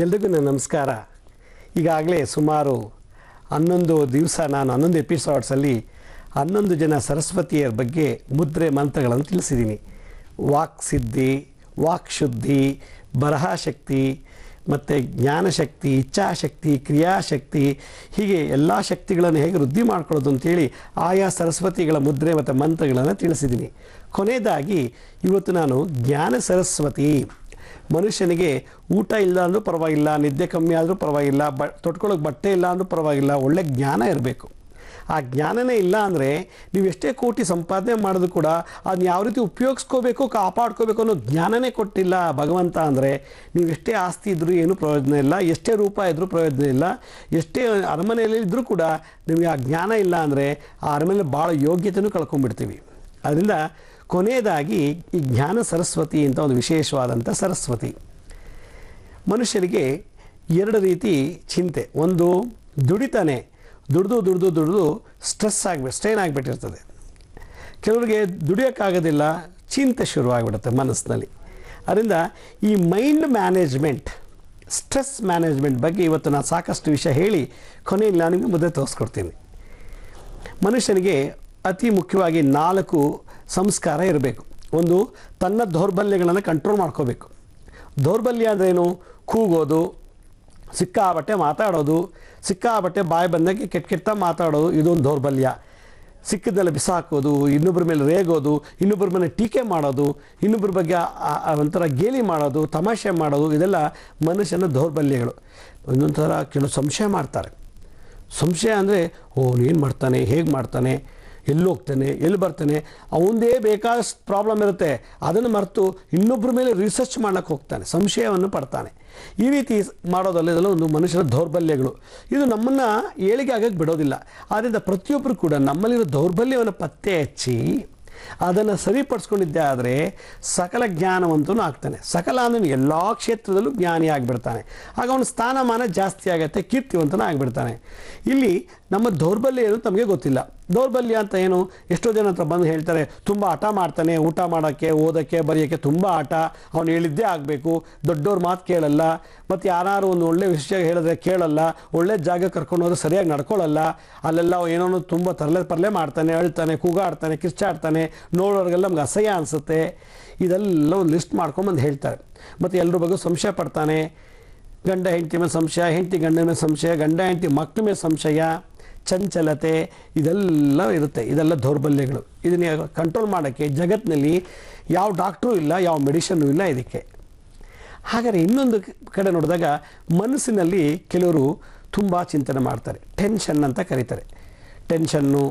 ಎಲ್ರಿಗೂ ನನ್ನ ನಮಸ್ಕಾರ. ಈಗಾಗಲೇ ಸುಮಾರು 11 ದಿವಸ ನಾನು 11 ಎಪಿಸೋಡ್ಸಲ್ಲಿ 11 ಜನ ಸರಸ್ವತಿಯರ ಬಗ್ಗೆ ಮುದ್ರೆ ಮಂತ್ರಗಳನ್ನು ತಿಳಿಸಿದ್ದೀನಿ. ವಾಕ್ಸಿದ್ಧಿ, ವಾಕ್ಶುದ್ಧಿ, ಬರಹಶಕ್ತಿ ಮತ್ತು ಜ್ಞಾನಶಕ್ತಿ, ಇಚ್ಛಾಶಕ್ತಿ, ಕ್ರಿಯಾಶಕ್ತಿ, ಹೀಗೆ ಎಲ್ಲ ಶಕ್ತಿಗಳನ್ನು ಹೇಗೆ ವೃದ್ಧಿ ಮಾಡ್ಕೊಳ್ಳೋದು ಅಂತೇಳಿ ಆಯಾ ಸರಸ್ವತಿಗಳ ಮುದ್ರೆ ಮತ್ತು ಮಂತ್ರಗಳನ್ನು ತಿಳಿಸಿದ್ದೀನಿ. ಕೊನೆಯದಾಗಿ ಇವತ್ತು ನಾನು ಜ್ಞಾನ ಸರಸ್ವತಿ, ಮನುಷ್ಯನಿಗೆ ಊಟ ಇಲ್ಲ ಅಂದರೂ ಪರವಾಗಿಲ್ಲ, ನಿದ್ದೆ ಕಮ್ಮಿ ಆದರೂ ಪರವಾಗಿಲ್ಲ, ತೊಟ್ಕೊಳ್ಳೋಕೆ ಬಟ್ಟೆ ಇಲ್ಲ ಅಂದರೂ ಪರವಾಗಿಲ್ಲ, ಒಳ್ಳೆ ಜ್ಞಾನ ಇರಬೇಕು. ಆ ಜ್ಞಾನನೇ ಇಲ್ಲ ಅಂದರೆ ನೀವು ಎಷ್ಟೇ ಕೋಟಿ ಸಂಪಾದನೆ ಮಾಡೋದು ಕೂಡ ಅದನ್ನ ಯಾವ ರೀತಿ ಉಪಯೋಗಿಸ್ಕೋಬೇಕು, ಕಾಪಾಡ್ಕೋಬೇಕು ಅನ್ನೋ ಜ್ಞಾನನೇ ಕೊಟ್ಟಿಲ್ಲ ಭಗವಂತ. ಅಂದರೆ ನೀವು ಎಷ್ಟೇ ಆಸ್ತಿ ಇದ್ದರೂ ಏನೂ ಪ್ರಯೋಜನ ಇಲ್ಲ, ಎಷ್ಟೇ ರೂಪ ಇದ್ದರೂ ಪ್ರಯೋಜನ ಇಲ್ಲ, ಎಷ್ಟೇ ಅರಮನೆಯಲ್ಲಿ ಇದ್ದರೂ ಕೂಡ ನಿಮಗೆ ಆ ಜ್ಞಾನ ಇಲ್ಲ ಅಂದರೆ ಆ ಅರಮನೆಯಲ್ಲಿ ಭಾಳ ಯೋಗ್ಯತೆಯೂ ಕಳ್ಕೊಂಡ್ಬಿಡ್ತೀವಿ. ಅದರಿಂದ ಕೊನೆಯದಾಗಿ ಈ ಜ್ಞಾನ ಸರಸ್ವತಿ ಅಂತ ಒಂದು ವಿಶೇಷವಾದಂಥ ಸರಸ್ವತಿ. ಮನುಷ್ಯರಿಗೆ ಎರಡು ರೀತಿ ಚಿಂತೆ. ಒಂದು, ದುಡಿತಾನೆ, ದುಡಿದು ಸ್ಟ್ರೈನ್ ಆಗಿಬಿಟ್ಟಿರ್ತದೆ. ಕೆಲವರಿಗೆ ದುಡಿಯೋಕ್ಕಾಗೋದಿಲ್ಲ, ಚಿಂತೆ ಶುರುವಾಗಿಬಿಡುತ್ತೆ ಮನಸ್ಸಿನಲ್ಲಿ. ಅದರಿಂದ ಈ ಮೈಂಡ್ ಮ್ಯಾನೇಜ್ಮೆಂಟ್, ಸ್ಟ್ರೆಸ್ ಮ್ಯಾನೇಜ್ಮೆಂಟ್ ಬಗ್ಗೆ ಇವತ್ತು ನಾನು ಸಾಕಷ್ಟು ವಿಷಯ ಹೇಳಿ ಕೊನೆಯಲ್ಲಿ ನಾನು ನಿಮಗೆ ಮುದ್ದೆ ತೋರಿಸ್ಕೊಡ್ತೀನಿ. ಮನುಷ್ಯನಿಗೆ ಅತಿ ಮುಖ್ಯವಾಗಿ 4 ಸಂಸ್ಕಾರ ಇರಬೇಕು. ಒಂದು, ತನ್ನ ದೌರ್ಬಲ್ಯಗಳನ್ನು ಕಂಟ್ರೋಲ್ ಮಾಡ್ಕೋಬೇಕು. ದೌರ್ಬಲ್ಯ ಅಂದ್ರೇನು? ಕೂಗೋದು, ಸಿಕ್ಕಾಬಟ್ಟೆ ಮಾತಾಡೋದು, ಸಿಕ್ಕಾಬಟ್ಟೆ ಬಾಯಿ ಬಂದಾಗೆ ಕೆಟ್ಟ ಮಾತಾಡೋದು, ಇದೊಂದು ದೌರ್ಬಲ್ಯ. ಸಿಕ್ಕಿದ್ದೆಲ್ಲ ಬಿಸಾಕೋದು, ಇನ್ನೊಬ್ಬರ ಮೇಲೆ ರೇಗೋದು, ಇನ್ನೊಬ್ಬರ ಮೇಲೆ ಟೀಕೆ ಮಾಡೋದು, ಇನ್ನೊಬ್ಬರ ಬಗ್ಗೆ ಒಂಥರ ಗೇಲಿ ಮಾಡೋದು, ತಮಾಷೆ ಮಾಡೋದು, ಇದೆಲ್ಲ ಮನುಷ್ಯನ ದೌರ್ಬಲ್ಯಗಳು. ಇನ್ನೊಂದು ಥರ ಕೆಲವು ಸಂಶಯ ಮಾಡ್ತಾರೆ. ಸಂಶಯ ಅಂದರೆ ಏನು ಮಾಡ್ತಾನೆ, ಹೇಗೆ ಮಾಡ್ತಾನೆ, ಎಲ್ಲಿ ಹೋಗ್ತಾನೆ, ಎಲ್ಲಿ ಬರ್ತಾನೆ, ಅವನದೇ ಬೇಕಾದಷ್ಟು ಪ್ರಾಬ್ಲಮ್ ಇರುತ್ತೆ. ಅದನ್ನು ಮರೆತು ಇನ್ನೊಬ್ಬರ ಮೇಲೆ ರಿಸರ್ಚ್ ಮಾಡೋಕ್ಕೆ ಹೋಗ್ತಾನೆ, ಸಂಶಯವನ್ನು ಪಡ್ತಾನೆ. ಈ ರೀತಿ ಮಾಡೋದಲ್ಲ, ಇದೆಲ್ಲ ಒಂದು ಮನುಷ್ಯನ ದೌರ್ಬಲ್ಯಗಳು. ಇದು ನಮ್ಮನ್ನು ಏಳಿಗೆ ಆಗಕ್ಕೆ ಬಿಡೋದಿಲ್ಲ. ಆದ್ದರಿಂದ ಪ್ರತಿಯೊಬ್ಬರು ಕೂಡ ನಮ್ಮಲ್ಲಿರೋ ದೌರ್ಬಲ್ಯವನ್ನು ಪತ್ತೆ ಹಚ್ಚಿ ಅದನ್ನು ಸರಿಪಡಿಸ್ಕೊಂಡಿದ್ದೆ ಆದರೆ ಸಕಲ ಜ್ಞಾನವಂತನೂ ಆಗ್ತಾನೆ. ಸಕಲ ಅಂದರೆ ಎಲ್ಲ ಕ್ಷೇತ್ರದಲ್ಲೂ ಜ್ಞಾನಿ ಆಗಿಬಿಡ್ತಾನೆ. ಆಗ ಅವನ ಸ್ಥಾನಮಾನ ಜಾಸ್ತಿ ಆಗುತ್ತೆ, ಕೀರ್ತಿವಂತನ ಆಗಿಬಿಡ್ತಾನೆ. ಇಲ್ಲಿ ನಮ್ಮ ದೌರ್ಬಲ್ಯ ಏನು ತಮಗೆ ಗೊತ್ತಿಲ್ಲ. ದೌರ್ಬಲ್ಯ ಅಂತ ಏನು? ಎಷ್ಟೋ ಜನ ಹತ್ರ ಬಂದು ಹೇಳ್ತಾರೆ, ತುಂಬ ಹಠ ಮಾಡ್ತಾನೆ, ಊಟ ಮಾಡೋಕ್ಕೆ, ಓದೋಕ್ಕೆ, ಬರೆಯೋಕ್ಕೆ ತುಂಬ ಹಠ, ಅವನು ಹೇಳಿದ್ದೇ ಆಗಬೇಕು, ದೊಡ್ಡವ್ರ ಮಾತು ಕೇಳಲ್ಲ, ಮತ್ತು ಯಾರು ಒಂದು ಒಳ್ಳೆ ವಿಷಯ ಹೇಳಿದ್ರೆ ಕೇಳಲ್ಲ, ಒಳ್ಳೆ ಜಾಗ ಕರ್ಕೊಂಡೋದ್ರೆ ಸರಿಯಾಗಿ ನಡ್ಕೊಳ್ಳಲ್ಲ, ಅಲ್ಲೆಲ್ಲ ಏನೋ ತುಂಬ ತರಲೆ ಮಾಡ್ತಾನೆ, ಅಳ್ತಾನೆ, ಕೂಗಾಡ್ತಾನೆ, ಕಿರ್ಚಾಡ್ತಾನೆ, ನೋಡೋರಿಗೆಲ್ಲ ನಮ್ಗೆ ಅಸಹ್ಯ ಅನಿಸುತ್ತೆ. ಇದೆಲ್ಲ ಒಂದು ಲಿಸ್ಟ್ ಮಾಡ್ಕೊಂಬಂದು ಹೇಳ್ತಾರೆ. ಮತ್ತು ಎಲ್ಲರ ಬಗ್ಗೆ ಸಂಶಯ ಪಡ್ತಾನೆ. ಗಂಡ ಹೆಂಡತಿ ಮೇಲೆ ಸಂಶಯ, ಹೆಂಡತಿ ಗಂಡನ ಮೇಲೆ ಸಂಶಯ, ಗಂಡ ಹೆಂಡತಿ ಮಕ್ಕಳ ಮೇಲೆ ಸಂಶಯ, ಚಂಚಲತೆ, ಇದೆಲ್ಲ ಇರುತ್ತೆ. ಇದೆಲ್ಲ ದೌರ್ಬಲ್ಯಗಳು. ಇದನ್ನ ಕಂಟ್ರೋಲ್ ಮಾಡೋಕ್ಕೆ ಜಗತ್ತಿನಲ್ಲಿ ಯಾವ ಡಾಕ್ಟ್ರೂ ಇಲ್ಲ, ಯಾವ ಮೆಡಿಷನ್ನು ಇಲ್ಲ ಇದಕ್ಕೆ. ಹಾಗಾದರೆ ಇನ್ನೊಂದು ಕಡೆ ನೋಡಿದಾಗ ಮನಸ್ಸಿನಲ್ಲಿ ಕೆಲವರು ತುಂಬ ಚಿಂತನೆ ಮಾಡ್ತಾರೆ. ಟೆನ್ಷನ್ ಅಂತ ಕರೀತಾರೆ. ಟೆನ್ಷನ್ನು,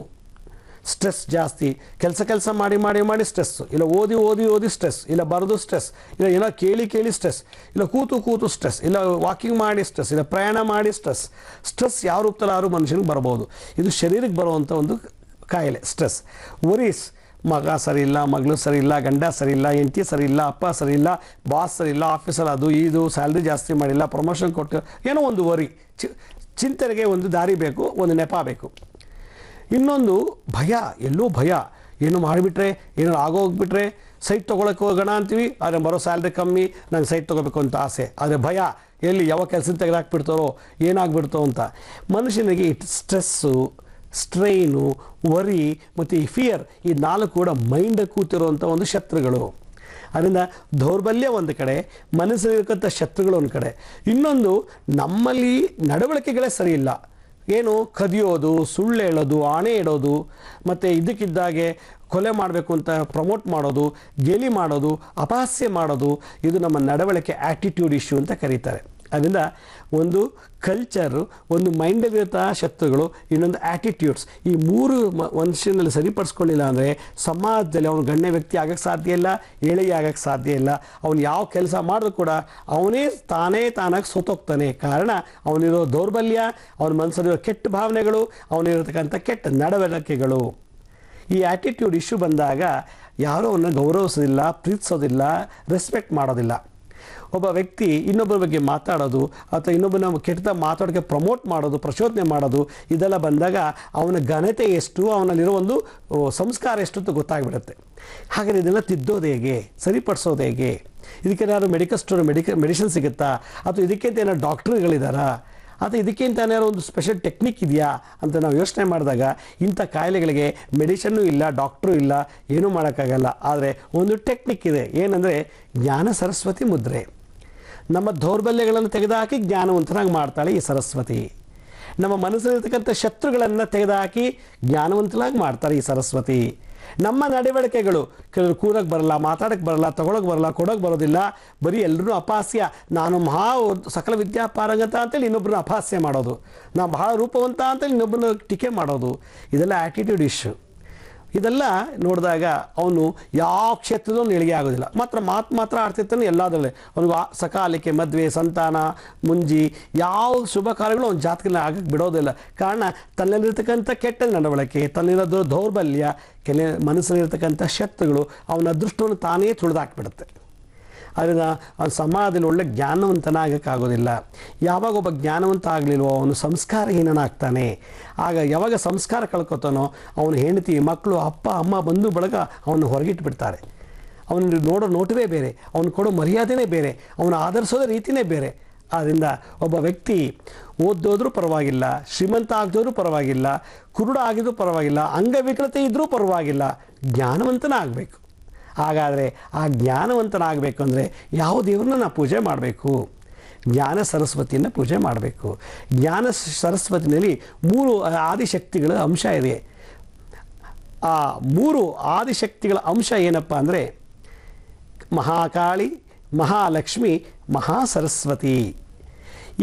ಸ್ಟ್ರೆಸ್ ಜಾಸ್ತಿ. ಕೆಲಸ ಮಾಡಿ ಸ್ಟ್ರೆಸ್ಸು, ಇಲ್ಲ ಓದಿ ಸ್ಟ್ರೆಸ್, ಇಲ್ಲ ಬರೆದು ಸ್ಟ್ರೆಸ್, ಇಲ್ಲ ಏನೋ ಕೇಳಿ ಸ್ಟ್ರೆಸ್, ಇಲ್ಲ ಕೂತು ಸ್ಟ್ರೆಸ್, ಇಲ್ಲ ವಾಕಿಂಗ್ ಮಾಡಿ ಸ್ಟ್ರೆಸ್, ಇಲ್ಲ ಪ್ರಯಾಣ ಮಾಡಿ ಸ್ಟ್ರೆಸ್. ಸ್ಟ್ರೆಸ್ ಯಾವ ರೂಪದಲ್ಲಾದ್ರೂ ಮನುಷ್ಯನಿಗೆ ಬರ್ಬೋದು. ಇದು ಶರೀರಕ್ಕೆ ಬರುವಂಥ ಒಂದು ಕಾಯಿಲೆ ಸ್ಟ್ರೆಸ್. ವರೀಸ್, ಮಗ ಸರಿ ಇಲ್ಲ, ಮಗಳು ಸರಿ ಇಲ್ಲ, ಗಂಡ ಸರಿ ಇಲ್ಲ, ಹೆಂಡತಿ ಸರಿ ಇಲ್ಲ, ಅಪ್ಪ ಸರಿ ಇಲ್ಲ, ಬಾಸ್ ಸರಿ ಇಲ್ಲ, ಆಫೀಸಲ್ಲಿ ಅದು ಇದು ಸ್ಯಾಲ್ರಿ ಜಾಸ್ತಿ ಮಾಡಿಲ್ಲ, ಪ್ರಮೋಷನ್ ಕೊಟ್ಟು, ಏನೋ ಒಂದು ವರಿ. ಚಿಂತನೆಗೆ ಒಂದು ದಾರಿ ಬೇಕು, ಒಂದು ನೆಪ ಬೇಕು. ಇನ್ನೊಂದು ಭಯ, ಎಲ್ಲೋ ಭಯ, ಏನು ಮಾಡಿಬಿಟ್ರೆ, ಏನಾರು ಆಗೋಗ್ಬಿಟ್ರೆ, ಸೈಟ್ ತೊಗೊಳಕ್ಕೆ ಹೋಗೋಣ ಅಂತೀವಿ, ಆದರೆ ಬರೋ ಸ್ಯಾಲ್ರಿ ಕಮ್ಮಿ, ನಂಗೆ ಸೈಟ್ ತೊಗೋಬೇಕು ಅಂತ ಆಸೆ, ಆದರೆ ಭಯ, ಎಲ್ಲಿ ಯಾವ ಕೆಲಸ ತೆಗೆದಾಕ್ಬಿಡ್ತಾರೋ, ಏನಾಗ್ಬಿಡ್ತೋ ಅಂತ. ಮನುಷ್ಯನಿಗೆ ಸ್ಟ್ರೆಸ್ಸು, ಸ್ಟ್ರೈನು, ವರಿ ಮತ್ತು ಈ ಫಿಯರ್, ಈ 4 ಕೂಡ ಮೈಂಡ್ ಕೂತಿರುವಂಥ ಒಂದು ಶತ್ರುಗಳು. ಅದರಿಂದ ದೌರ್ಬಲ್ಯ ಒಂದು ಕಡೆ, ಮನಸ್ಸಿನಲ್ಲಿರ್ತಕ್ಕಂಥ ಶತ್ರುಗಳು ಒಂದು ಕಡೆ. ಇನ್ನೊಂದು, ನಮ್ಮಲ್ಲಿ ನಡವಳಿಕೆಗಳೇ ಸರಿ ಇಲ್ಲ. ಏನು? ಕದಿಯೋದು, ಸುಳ್ಳು ಹೇಳೋದು, ಆಣೆ ಇಡೋದು, ಮತ್ತು ಇದಕ್ಕಿದ್ದಾಗೆ ಕೊಲೆ ಮಾಡಬೇಕು ಅಂತ ಪ್ರಮೋಟ್ ಮಾಡೋದು, ಗೇಲಿ ಮಾಡೋದು, ಅಪಹಾಸ್ಯ ಮಾಡೋದು, ಇದು ನಮ್ಮ ನಡವಳಿಕೆ ಆ್ಯಟಿಟ್ಯೂಡ್ ಇಶ್ಯೂ ಅಂತ ಕರೀತಾರೆ. ಅದರಿಂದ ಒಂದು ಕಲ್ಚರು, ಒಂದು ಮೈಂಡಲ್ಲಿರುವಂಥ ಶತ್ರುಗಳು, ಇನ್ನೊಂದು ಆ್ಯಟಿಟ್ಯೂಡ್ಸ್, ಈ 3 ಮನುಷ್ಯನಲ್ಲಿ ಸರಿಪಡಿಸ್ಕೊಳ್ಳಿಲ್ಲ ಅಂದರೆ ಸಮಾಜದಲ್ಲಿ ಅವನು ಗಣ್ಯ ವ್ಯಕ್ತಿ ಆಗೋಕ್ಕೆ ಸಾಧ್ಯ ಇಲ್ಲ, ಏಳಿಗೆ ಆಗೋಕ್ಕೆ ಸಾಧ್ಯ ಇಲ್ಲ. ಅವನು ಯಾವ ಕೆಲಸ ಮಾಡಿದ್ರು ಕೂಡ ಅವನೇ ತಾನಾಗಿ ಸೋತೋಗ್ತಾನೆ. ಕಾರಣ ಅವನಿರೋ ದೌರ್ಬಲ್ಯ, ಅವನ ಮನಸ್ಸಲ್ಲಿರೋ ಕೆಟ್ಟ ಭಾವನೆಗಳು, ಅವನಿರತಕ್ಕಂಥ ಕೆಟ್ಟ ನಡವಳಿಕೆಗಳು. ಈ ಆ್ಯಟಿಟ್ಯೂಡ್ ಇಶ್ಯೂ ಬಂದಾಗ ಯಾರೂ ಅವನ್ನ ಗೌರವಿಸೋದಿಲ್ಲ, ಪ್ರೀತಿಸೋದಿಲ್ಲ, ರೆಸ್ಪೆಕ್ಟ್ ಮಾಡೋದಿಲ್ಲ. ಒಬ್ಬ ವ್ಯಕ್ತಿ ಇನ್ನೊಬ್ಬರ ಬಗ್ಗೆ ಮಾತಾಡೋದು ಅಥವಾ ಇನ್ನೊಬ್ಬನ ಕೆಟ್ಟದಾಗ ಮಾತಾಡೋಕ್ಕೆ ಪ್ರಮೋಟ್ ಮಾಡೋದು, ಪ್ರಚೋದನೆ ಮಾಡೋದು, ಇದೆಲ್ಲ ಬಂದಾಗ ಅವನ ಘನತೆ ಎಷ್ಟು, ಅವನಲ್ಲಿರೋ ಒಂದು ಸಂಸ್ಕಾರ ಎಷ್ಟು ಅಂತ ಗೊತ್ತಾಗ್ಬಿಡುತ್ತೆ. ಹಾಗಾದರೆ ಇದೆಲ್ಲ ತಿದ್ದೋದು ಹೇಗೆ, ಸರಿಪಡಿಸೋದು ಹೇಗೆ? ಇದಕ್ಕೇನಾದ್ರು ಮೆಡಿಕಲ್ ಸ್ಟೋರ್ ಮೆಡಿಸಿನ್ ಸಿಗುತ್ತಾ, ಅಥವಾ ಇದಕ್ಕಿಂತ ಏನಾದ್ರು ಡಾಕ್ಟ್ರುಗಳಿದ್ದಾರಾ, ಅಥವಾ ಇದಕ್ಕಿಂತ ಏನಾದ್ರು ಒಂದು ಸ್ಪೆಷಲ್ ಟೆಕ್ನಿಕ್ ಇದೆಯಾ ಅಂತ ನಾವು ಯೋಚನೆ ಮಾಡಿದಾಗ ಇಂಥ ಕಾಯಿಲೆಗಳಿಗೆ ಮೆಡಿಷನ್ನು ಇಲ್ಲ, ಡಾಕ್ಟ್ರು ಇಲ್ಲ, ಏನೂ ಮಾಡೋಕ್ಕಾಗಲ್ಲ. ಆದರೆ ಒಂದು ಟೆಕ್ನಿಕ್ ಇದೆ, ಏನಂದರೆ ಜ್ಞಾನ ಸರಸ್ವತಿ ಮುದ್ರೆ. ನಮ್ಮ ದೌರ್ಬಲ್ಯಗಳನ್ನು ತೆಗೆದುಹಾಕಿ ಜ್ಞಾನವಂತನಾಗಿ ಮಾಡ್ತಾಳೆ ಈ ಸರಸ್ವತಿ. ನಮ್ಮ ಮನಸ್ಸಲ್ಲಿರ್ತಕ್ಕಂಥ ಶತ್ರುಗಳನ್ನು ತೆಗೆದುಹಾಕಿ ಜ್ಞಾನವಂತನಾಗಿ ಮಾಡ್ತಾರೆ ಈ ಸರಸ್ವತಿ. ನಮ್ಮ ನಡವಳಿಕೆಗಳು ಕೆಲವರು ಕೂರಕ್ಕೆ ಬರಲ್ಲ, ಮಾತಾಡೋಕ್ಕೆ ಬರಲ್ಲ, ತೊಗೊಳಕ್ಕೆ ಬರಲ್ಲ, ಕೊಡೋಕ್ಕೆ ಬರೋದಿಲ್ಲ, ಬರೀ ಎಲ್ಲರೂ ಅಪಹಾಸ್ಯ, ನಾನು ಸಕಲ ವಿದ್ಯಾಪಾರಂಗತ ಅಂತೇಳಿ ಇನ್ನೊಬ್ಬರನ್ನ ಅಪಹಾಸ್ಯ ಮಾಡೋದು, ನಾನು ಬಹಳ ರೂಪವಂತ ಅಂತೇಳಿ ಇನ್ನೊಬ್ಬರನ್ನ ಟೀಕೆ ಮಾಡೋದು, ಇದೆಲ್ಲ ಆ್ಯಟಿಟ್ಯೂಡ್ ಇಶ್ಯೂ. ಇದೆಲ್ಲ ನೋಡಿದಾಗ ಅವನು ಯಾವ ಕ್ಷೇತ್ರದಲ್ಲೂ ಏಳಿಗೆ ಆಗೋದಿಲ್ಲ. ಮಾತ್ರ ಆಡ್ತಿರ್ತಾನೆ ಎಲ್ಲದರಲ್ಲೇ. ಅವನಿಗೆ ಸಕಾಲಿಕೆ, ಮದುವೆ, ಸಂತಾನ, ಮುಂಜಿ ಯಾವ ಶುಭ ಕಾರ್ಯಗಳು ಅವನ ಜಾತಕದಲ್ಲಿ ಆಗಕ್ಕೆ ಬಿಡೋದಿಲ್ಲ. ಕಾರಣ ತನ್ನಲ್ಲಿರ್ತಕ್ಕಂಥ ಕೆಟ್ಟ ನಡವಳಿಕೆ, ತನ್ನಲ್ಲಿರೋದು ದೌರ್ಬಲ್ಯ, ಮನಸ್ಸಲ್ಲಿರ್ತಕ್ಕಂಥ ಶತ್ರುಗಳು ಅವನ ಅದೃಷ್ಟವನ್ನು ತಾನೇ ತುಳಿದಾಕ್ಬಿಡುತ್ತೆ. ಅದರಿಂದ ಅವನ ಸಮಾಜದಲ್ಲಿ ಒಳ್ಳೆ ಜ್ಞಾನವಂತನಾಗಕ್ಕಾಗೋದಿಲ್ಲ. ಯಾವಾಗ ಒಬ್ಬ ಜ್ಞಾನವಂತ ಆಗಲಿಲ್ವೋ ಅವನು ಸಂಸ್ಕಾರಹೀನನಾಗ್ತಾನೆ. ಆಗ ಯಾವಾಗ ಸಂಸ್ಕಾರ ಕಳ್ಕೊತಾನೋ ಅವನ ಹೆಂಡತಿ, ಮಕ್ಕಳು, ಅಪ್ಪ ಅಮ್ಮ, ಬಂಧು ಬಳಗ ಅವನು ಹೊರಗಿಟ್ಬಿಡ್ತಾರೆ. ಅವನು ನೋಡೋ ನೋಟವೇ ಬೇರೆ, ಅವನು ಕೊಡೋ ಮರ್ಯಾದೆನೇ ಬೇರೆ, ಅವನು ಆಧರಿಸೋದ ರೀತಿಯೇ ಬೇರೆ. ಆದ್ದರಿಂದ ಒಬ್ಬ ವ್ಯಕ್ತಿ ಓದೋದ್ರೂ ಪರವಾಗಿಲ್ಲ, ಶ್ರೀಮಂತ ಆಗದೋದ್ರೂ ಪರವಾಗಿಲ್ಲ, ಕುರುಡ ಆಗಿದ್ರೂ ಪರವಾಗಿಲ್ಲ, ಅಂಗವಿಕಲತೆ ಇದ್ದರೂ ಪರವಾಗಿಲ್ಲ, ಜ್ಞಾನವಂತನ ಆಗಬೇಕು. ಹಾಗಾದರೆ ಆ ಜ್ಞಾನವಂತನಾಗಬೇಕು ಅಂದರೆ ಯಾವ ದೇವರನ್ನ ನಾವು ಪೂಜೆ ಮಾಡಬೇಕು? ಜ್ಞಾನ ಸರಸ್ವತಿಯನ್ನು ಪೂಜೆ ಮಾಡಬೇಕು. ಜ್ಞಾನ ಸರಸ್ವತಿನಲ್ಲಿ 3 ಆದಿಶಕ್ತಿಗಳ ಅಂಶ ಇದೆ. ಆ 3 ಆದಿಶಕ್ತಿಗಳ ಅಂಶ ಏನಪ್ಪ ಅಂದರೆ ಮಹಾಕಾಳಿ, ಮಹಾಲಕ್ಷ್ಮಿ, ಮಹಾಸರಸ್ವತಿ.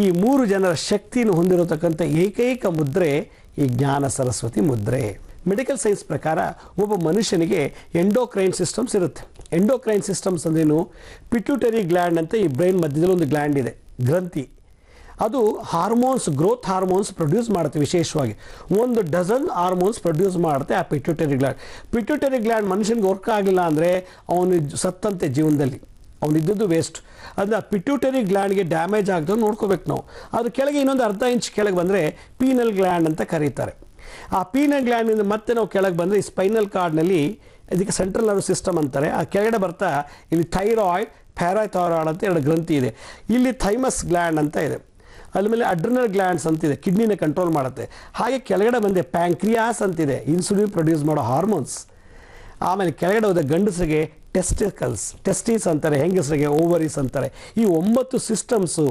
ಈ 3 ಜನರ ಶಕ್ತಿಯನ್ನು ಹೊಂದಿರತಕ್ಕಂಥ ಏಕೈಕ ಮುದ್ರೆ ಈ ಜ್ಞಾನ ಸರಸ್ವತಿ ಮುದ್ರೆ. ಮೆಡಿಕಲ್ ಸೈನ್ಸ್ ಪ್ರಕಾರ ಒಬ್ಬ ಮನುಷ್ಯನಿಗೆ ಎಂಡೋಕ್ರೈನ್ ಸಿಸ್ಟಮ್ಸ್ ಇರುತ್ತೆ. ಎಂಡೋಕ್ರೈನ್ ಸಿಸ್ಟಮ್ಸ್ ಅಂದ್ರೇನು? ಪಿಟ್ಯೂಟರಿ ಗ್ಲ್ಯಾಂಡ್ ಅಂತ ಈ ಬ್ರೈನ್ ಮಧ್ಯದಲ್ಲಿ ಒಂದು ಗ್ಲ್ಯಾಂಡ್ ಇದೆ, ಗ್ರಂಥಿ. ಅದು ಹಾರ್ಮೋನ್ಸ್, ಗ್ರೋತ್ ಹಾರ್ಮೋನ್ಸ್ ಪ್ರೊಡ್ಯೂಸ್ ಮಾಡುತ್ತೆ. ವಿಶೇಷವಾಗಿ 1 ಡಜನ್ ಹಾರ್ಮೋನ್ಸ್ ಪ್ರೊಡ್ಯೂಸ್ ಮಾಡುತ್ತೆ ಆ ಪಿಟ್ಯೂಟರಿ ಗ್ಲ್ಯಾಂಡ್. ಪಿಟ್ಯೂಟರಿ ಗ್ಲ್ಯಾಂಡ್ ಮನುಷ್ಯನಿಗೆ ವರ್ಕ್ ಆಗಿಲ್ಲ ಅಂದರೆ ಅವನು ಸತ್ತಂತೆ ಜೀವನದಲ್ಲಿ, ಅವನಿದ್ದದ್ದು ವೇಸ್ಟ್. ಅಂದರೆ ಆ ಪಿಟ್ಯೂಟರಿ ಗ್ಲ್ಯಾಂಡ್ಗೆ ಡ್ಯಾಮೇಜ್ ಆಗದೆ ನೋಡ್ಕೋಬೇಕು ನಾವು. ಅದು ಕೆಳಗೆ ಇನ್ನೊಂದು ಅರ್ಧ ಇಂಚ್ ಕೆಳಗೆ ಬಂದರೆ ಪೀನಲ್ ಗ್ಲ್ಯಾಂಡ್ ಅಂತ ಕರೀತಾರೆ. ಆ ಪೀನಲ್ ಗ್ಲ್ಯಾಂಡಿಂದ ಮತ್ತೆ ನಾವು ಕೆಳಗೆ ಬಂದರೆ ಈ ಸ್ಪೈನಲ್ ಕಾರ್ಡ್ನಲ್ಲಿ ಇದಕ್ಕೆ ಸೆಂಟ್ರಲ್ ನರ್ವ್ ಸಿಸ್ಟಮ್ ಅಂತಾರೆ. ಆ ಕೆಳಗಡೆ ಬರ್ತಾ ಇಲ್ಲಿ ಥೈರಾಯ್ಡ್, ಪ್ಯಾರಾಥೈರಾಯ್ಡ್ ಅಂತ 2 ಗ್ರಂಥಿ ಇದೆ. ಇಲ್ಲಿ ಥೈಮಸ್ ಗ್ಲ್ಯಾಂಡ್ ಅಂತ ಇದೆ. ಆಮೇಲೆ ಅಡ್ರಿನಲ್ ಗ್ಲ್ಯಾಂಡ್ಸ್ ಅಂತಿದೆ, ಕಿಡ್ನಿನ ಕಂಟ್ರೋಲ್ ಮಾಡುತ್ತೆ. ಹಾಗೆ ಕೆಳಗಡೆ ಬಂದೆ ಪ್ಯಾಂಕ್ರಿಯಾಸ್ ಅಂತಿದೆ, ಇನ್ಸುಲಿನ್ ಪ್ರೊಡ್ಯೂಸ್ ಮಾಡೋ ಹಾರ್ಮೋನ್ಸ್. ಆಮೇಲೆ ಕೆಳಗಡೆ ಹೋದ ಗಂಡಸರಿಗೆ ಟೆಸ್ಟಿಸ್ ಅಂತಾರೆ, ಹೆಂಗಸರಿಗೆ ಓವರೀಸ್ ಅಂತಾರೆ. ಈ 9 ಸಿಸ್ಟಮ್ಸು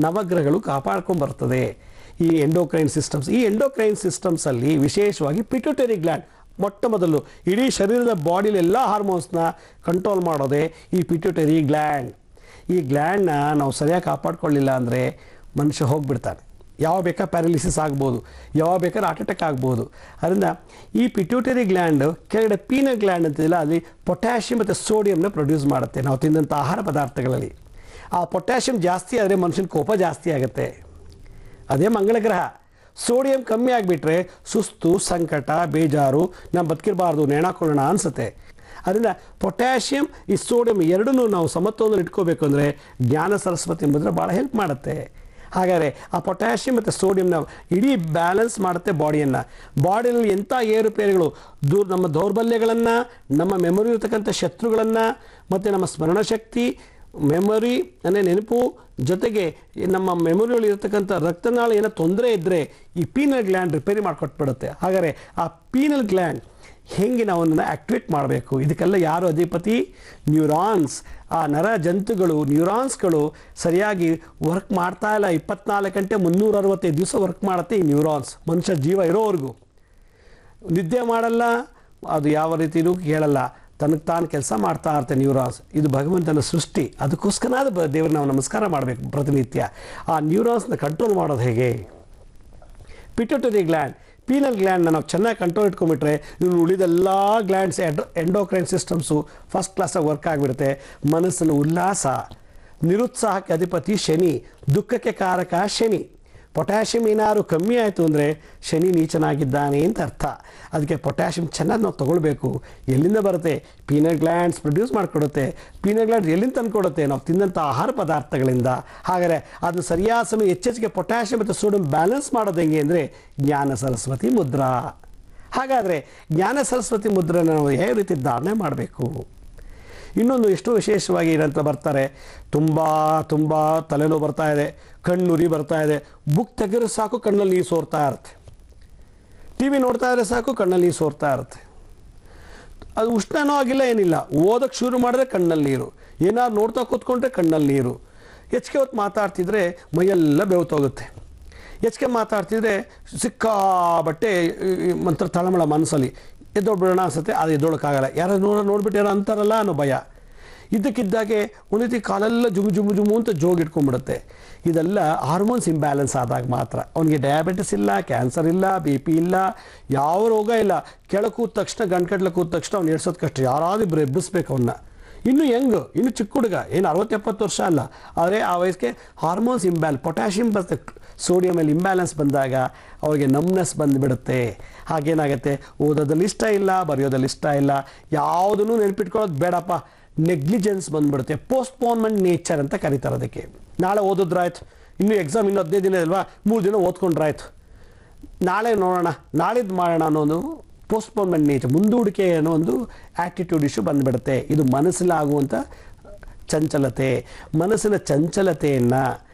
ನವಗ್ರಹಗಳು ಕಾಪಾಡ್ಕೊಂಡ್ಬರ್ತದೆ ಈ ಎಂಡೋಕ್ರೈನ್ ಸಿಸ್ಟಮ್ಸ್. ಈ ಎಂಡೋಕ್ರೈನ್ ಸಿಸ್ಟಮ್ಸಲ್ಲಿ ವಿಶೇಷವಾಗಿ ಪಿಟ್ಯೂಟರಿ ಗ್ಲ್ಯಾಂಡ್ ಮೊಟ್ಟ ಮೊದಲು ಇಡೀ ಶರೀರದ ಬಾಡಿಲಿ ಎಲ್ಲ ಹಾರ್ಮೋನ್ಸ್ನ ಕಂಟ್ರೋಲ್ ಮಾಡೋದೇ ಈ ಪಿಟ್ಯೂಟರಿ ಗ್ಲ್ಯಾಂಡ್. ಈ ಗ್ಲ್ಯಾಂಡ್ನ ನಾವು ಸರಿಯಾಗಿ ಕಾಪಾಡ್ಕೊಳ್ಳಿಲ್ಲ ಅಂದರೆ ಮನುಷ್ಯ ಹೋಗಿಬಿಡ್ತಾನೆ. ಯಾವ ಬೇಕಾ ಪ್ಯಾರಲಿಸಿಸ್ ಆಗ್ಬೋದು, ಯಾವಾಗ ಬೇಕಾದ್ರೆ ಹಾರ್ಟ್ ಅಟ್ಯಾಕ್ ಆಗ್ಬೋದು. ಅದರಿಂದ ಈ ಪಿಟ್ಯೂಟರಿ ಗ್ಲ್ಯಾಂಡ್ ಕೆಳಗಡೆ ಪೀನಲ್ ಗ್ಲ್ಯಾಂಡ್ ಅಂತಿಲ್ಲ, ಅಲ್ಲಿ ಪೊಟ್ಯಾಷಿಯಮ್ ಮತ್ತು ಸೋಡಿಯಂನ ಪ್ರೊಡ್ಯೂಸ್ ಮಾಡುತ್ತೆ ನಾವು ತಿಂದಂಥ ಆಹಾರ ಪದಾರ್ಥಗಳಲ್ಲಿ. ಆ ಪೊಟ್ಯಾಷಿಯಮ್ ಜಾಸ್ತಿ ಆದರೆ ಮನುಷ್ಯನ ಕೋಪ ಜಾಸ್ತಿ ಆಗುತ್ತೆ. ಅದೇ ಮಂಗಳ ಗ್ರಹ. ಸೋಡಿಯಂ ಕಮ್ಮಿ ಆಗಿಬಿಟ್ರೆ ಸುಸ್ತು, ಸಂಕಟ, ಬೇಜಾರು, ನಾವು ಬದುಕಿರಬಾರ್ದು, ನೇಣಾಕೊಳ್ಳೋಣ ಅನಿಸುತ್ತೆ. ಅದರಿಂದ ಪೊಟ್ಯಾಷಿಯಮ್, ಈ ಸೋಡಿಯಂ ಎರಡನ್ನೂ ನಾವು ಸಮತೋಲನ ಇಟ್ಕೋಬೇಕು ಅಂದರೆ ಜ್ಞಾನ ಸರಸ್ವತಿ ಮುದ್ರೆ ಭಾಳ ಹೆಲ್ಪ್ ಮಾಡುತ್ತೆ. ಹಾಗಾದರೆ ಆ ಪೊಟ್ಯಾಷಿಯಮ್ ಮತ್ತು ಸೋಡಿಯಂನ ಇಡೀ ಬ್ಯಾಲೆನ್ಸ್ ಮಾಡುತ್ತೆ ಬಾಡಿಯನ್ನು. ಬಾಡಿಯಲ್ಲಿ ಎಂಥ ಏರುಪೇರುಗಳು, ನಮ್ಮ ದೌರ್ಬಲ್ಯಗಳನ್ನು, ನಮ್ಮ ಮೆಮೊರಿ ಇರತಕ್ಕಂಥ ಶತ್ರುಗಳನ್ನು, ಮತ್ತು ನಮ್ಮ ಸ್ಮರಣಶಕ್ತಿ, ಮೆಮೊರಿ ಅಂದರೆ ನೆನಪು, ಜೊತೆಗೆ ನಮ್ಮ ಮೆಮೊರಿಯಲ್ಲಿ ಇರತಕ್ಕಂಥ ರಕ್ತನಾಳ ಏನೋ ತೊಂದರೆ ಇದ್ದರೆ ಈ ಪೀನಲ್ ಗ್ಲ್ಯಾಂಡ್ ರಿಪೇರಿ ಮಾಡಿಕೊಟ್ಬಿಡುತ್ತೆ. ಹಾಗಾದರೆ ಆ ಪೀನಲ್ ಗ್ಲ್ಯಾಂಡ್ ಹೆಂಗೆ ನಾವು ಅದನ್ನು ಆ್ಯಕ್ಟಿವೇಟ್ ಮಾಡಬೇಕು? ಇದಕ್ಕೆಲ್ಲ ಯಾರು ಅಧಿಪತಿ? ನ್ಯೂರಾನ್ಸ್. ಆ ನರ ಜಂತುಗಳು, ನ್ಯೂರಾನ್ಸ್ಗಳು ಸರಿಯಾಗಿ ವರ್ಕ್ ಮಾಡ್ತಾ ಇಲ್ಲ. 24 ಗಂಟೆ 365 ದಿವಸ ವರ್ಕ್ ಮಾಡುತ್ತೆ ಈ ನ್ಯೂರಾನ್ಸ್, ಮನುಷ್ಯ ಜೀವ ಇರೋವರೆಗೂ. ನಿದ್ದೆ ಮಾಡಲ್ಲ, ಅದು ಯಾವ ರೀತಿಯೂ ಕೇಳಲ್ಲ, ತನಗೆ ತಾನು ಕೆಲಸ ಮಾಡ್ತಾ ಇರ್ತೆ ನ್ಯೂರಾನ್ಸ್. ಇದು ಭಗವಂತನ ಸೃಷ್ಟಿ. ಅದಕ್ಕೋಸ್ಕರ ದೇವ್ರಿಗೆ ನಾವು ನಮಸ್ಕಾರ ಮಾಡಬೇಕು ಪ್ರತಿನಿತ್ಯ. ಆ ನ್ಯೂರಾನ್ಸ್ನ ಕಂಟ್ರೋಲ್ ಮಾಡೋದು ಹೇಗೆ? ಪಿಟ್ಯೂಟರಿ ಗ್ಲ್ಯಾಂಡ್, ಪೀನಲ್ ಗ್ಲ್ಯಾಂಡ್ನ ನಾವು ಚೆನ್ನಾಗಿ ಕಂಟ್ರೋಲ್ ಇಟ್ಕೊಂಡ್ಬಿಟ್ರೆ ಇನ್ನು ಉಳಿದೆಲ್ಲ ಗ್ಲ್ಯಾಂಡ್ಸ್, ಎಂಡೋಕ್ರೈನ್ ಸಿಸ್ಟಮ್ಸು ಫಸ್ಟ್ ಕ್ಲಾಸಾಗಿ ವರ್ಕ್ ಆಗಿಬಿಡುತ್ತೆ. ಮನಸ್ಸಿನ ಉಲ್ಲಾಸ. ನಿರುತ್ಸಾಹಕ್ಕೆ ಅಧಿಪತಿ ಶನಿ, ದುಃಖಕ್ಕೆ ಕಾರಕ ಶನಿ. ಪೊಟ್ಯಾಷಿಯಮ್ ಏನಾದ್ರು ಕಮ್ಮಿ ಆಯಿತು ಅಂದರೆ ಶನಿ ನೀಚನಾಗಿದ್ದಾನೆ ಅಂತ ಅರ್ಥ. ಅದಕ್ಕೆ ಪೊಟ್ಯಾಷಿಯಮ್ ಚೆನ್ನಾಗಿ ನಾವು ತೊಗೊಳ್ಬೇಕು. ಎಲ್ಲಿಂದ ಬರುತ್ತೆ? ಪೀನಲ್ ಗ್ಲ್ಯಾಂಡ್ಸ್ ಪ್ರೊಡ್ಯೂಸ್ ಮಾಡಿಕೊಡುತ್ತೆ. ಪೀನಲ್ ಗ್ಲ್ಯಾಂಡ್ಸ್ ಎಲ್ಲಿಂದ ತಂದುಕೊಡುತ್ತೆ? ನಾವು ತಿಂದಂಥ ಆಹಾರ ಪದಾರ್ಥಗಳಿಂದ. ಹಾಗಾದರೆ ಅದು ಸರಿಯಾದ ಸಮಯ ಹೆಚ್ಚೆಚ್ಚಿಗೆ ಪೊಟ್ಯಾಷಿಯಮ್ ಮತ್ತು ಸೋಡಿಯಂ ಬ್ಯಾಲೆನ್ಸ್ ಮಾಡೋದು ಹೆಂಗೆ ಅಂದರೆ ಜ್ಞಾನ ಸರಸ್ವತಿ ಮುದ್ರಾ. ಹಾಗಾದರೆ ಜ್ಞಾನ ಸರಸ್ವತಿ ಮುದ್ರೆನ ನಾವು ಯಾವ ರೀತಿ ಧಾರಣೆ ಮಾಡಬೇಕು? ಇನ್ನೊಂದು ಎಷ್ಟು ವಿಶೇಷವಾಗಿ ಏನಂತ ಬರ್ತಾರೆ, ತುಂಬ ತುಂಬ ತಲೆನೋವು ಬರ್ತಾ ಇದೆ, ಕಣ್ಣುರಿ ಬರ್ತಾ ಇದೆ, ಬುಕ್ ತೆಗೆದ್ರೆ ಸಾಕು ಕಣ್ಣಲ್ಲಿ ನೀರು ಸೋರ್ತಾ ಇರುತ್ತೆ, ಟಿ ವಿ ನೋಡ್ತಾ ಇದ್ರೆ ಸಾಕು ಕಣ್ಣಲ್ಲಿ ನೀರು ಸೋರ್ತಾ ಇರುತ್ತೆ. ಅದು ಉಷ್ಣನೂ ಆಗಿಲ್ಲ ಏನಿಲ್ಲ, ಓದೋಕ್ಕೆ ಶುರು ಮಾಡಿದ್ರೆ ಕಣ್ಣಲ್ಲಿ ನೀರು, ಏನಾದ್ರು ನೋಡ್ತಾ ಕೂತ್ಕೊಂಡ್ರೆ ಕಣ್ಣಲ್ಲಿ ನೀರು, ಹೆಚ್ಚಿಗೆ ಹೊತ್ತು ಮಾತಾಡ್ತಿದ್ರೆ ಮೈಯೆಲ್ಲ ಬೆವ್ತೋಗುತ್ತೆ, ಹೆಚ್ಚಿಗೆ ಮಾತಾಡ್ತಿದ್ರೆ ಸಿಕ್ಕಾಬಟ್ಟೆ ಮಂತ್ರ ತಳಮಳ ಮನಸ್ಸಲ್ಲಿ ಎದ್ದೊಳ್ಬಿಡೋಣ ಅನ್ಸುತ್ತೆ, ಅದು ಎದ್ದೊಳಕ್ಕಾಗಲ್ಲ, ಯಾರು ನೋಡ್ಬಿಟ್ಟು ಯಾರೋ ಅಂತಾರಲ್ಲ ಅನ್ನೋ ಭಯ. ಇದ್ದಕ್ಕಿದ್ದಾಗೆ ಒಂದು ರೀತಿ ಕಾಲೆಲ್ಲ ಜುಮು ಅಂತ ಜೋಗಿಟ್ಕೊಂಡ್ಬಿಡುತ್ತೆ. ಇದೆಲ್ಲ ಹಾರ್ಮೋನ್ಸ್ ಇಂಬ್ಯಾಲೆನ್ಸ್ ಆದಾಗ ಮಾತ್ರ. ಅವನಿಗೆ ಡಯಾಬಿಟಿಸ್ ಇಲ್ಲ, ಕ್ಯಾನ್ಸರ್ ಇಲ್ಲ, ಬಿ ಪಿ ಇಲ್ಲ, ಯಾವ ರೋಗ ಇಲ್ಲ. ಕೆಳಗೆ ಕೂದ ತಕ್ಷಣ ಗಂಟೆಗಟ್ಟಲೆ ಕೂದ ತಕ್ಷಣ ಅವ್ನು ಎಡ್ಸೋದು ಕಷ್ಟ, ಯಾರಾದ್ರೂ ಇಬ್ಬರು ಎಬ್ಬಿಸ್ಬೇಕು ಅವನ್ನ. ಇನ್ನು ಇನ್ನು ಚಿಕ್ಕ ಹುಡುಗ, ಏನು 60-70 ವರ್ಷ ಅಲ್ಲ, ಆದರೆ ಆ ವಯಸ್ಸಿಗೆ ಹಾರ್ಮೋನ್ಸ್ ಪೊಟ್ಯಾಷಿಯಮ್ ಬರುತ್ತೆ, ಸೋಡಿಯಮಲ್ಲಿ ಇಂಬ್ಯಾಲೆನ್ಸ್ ಬಂದಾಗ ಅವರಿಗೆ ನಮ್ನೆಸ್ ಬಂದುಬಿಡುತ್ತೆ. ಹಾಗೇನಾಗುತ್ತೆ, ಓದೋದಲ್ಲಿ ಇಷ್ಟ ಇಲ್ಲ, ಬರೆಯೋದಲ್ಲಿ ಇಷ್ಟ ಇಲ್ಲ, ಯಾವುದನ್ನು ನೆನಪಿಟ್ಕೊಳ್ಳೋದು ಬೇಡಪ್ಪ, ನೆಗ್ಲಿಜೆನ್ಸ್ ಬಂದ್ಬಿಡುತ್ತೆ. ಪೋಸ್ಟ್ಪೋನ್ಮೆಂಟ್ ನೇಚರ್ ಅಂತ ಕರೀತಾರೆ ಅದಕ್ಕೆ. ನಾಳೆ ಓದಿದ್ರಾಯ್ತು, ಇನ್ನೂ ಎಕ್ಸಾಮ್ ಇನ್ನೂ 15 ದಿನ ಇಲ್ವಾ, 3 ದಿನ ಓದ್ಕೊಂಡ್ರಾಯ್ತು, ನಾಳೆ ನೋಡೋಣ, ನಾಳಿದ್ದು ಮಾಡೋಣ ಅನ್ನೋದು ಪೋಸ್ಟ್ಪೋನ್ಮೆಂಟ್ ನೇಚರ್, ಮುಂದೂಡಿಕೆ ಅನ್ನೋ ಒಂದು ಆ್ಯಟಿಟ್ಯೂಡ್ ಇಶ್ಯೂ ಬಂದುಬಿಡುತ್ತೆ. ಇದು ಮನಸ್ಸಲ್ಲಾಗುವಂಥ ಚಂಚಲತೆ. ಮನಸ್ಸಿನ ಚಂಚಲತೆಯನ್ನು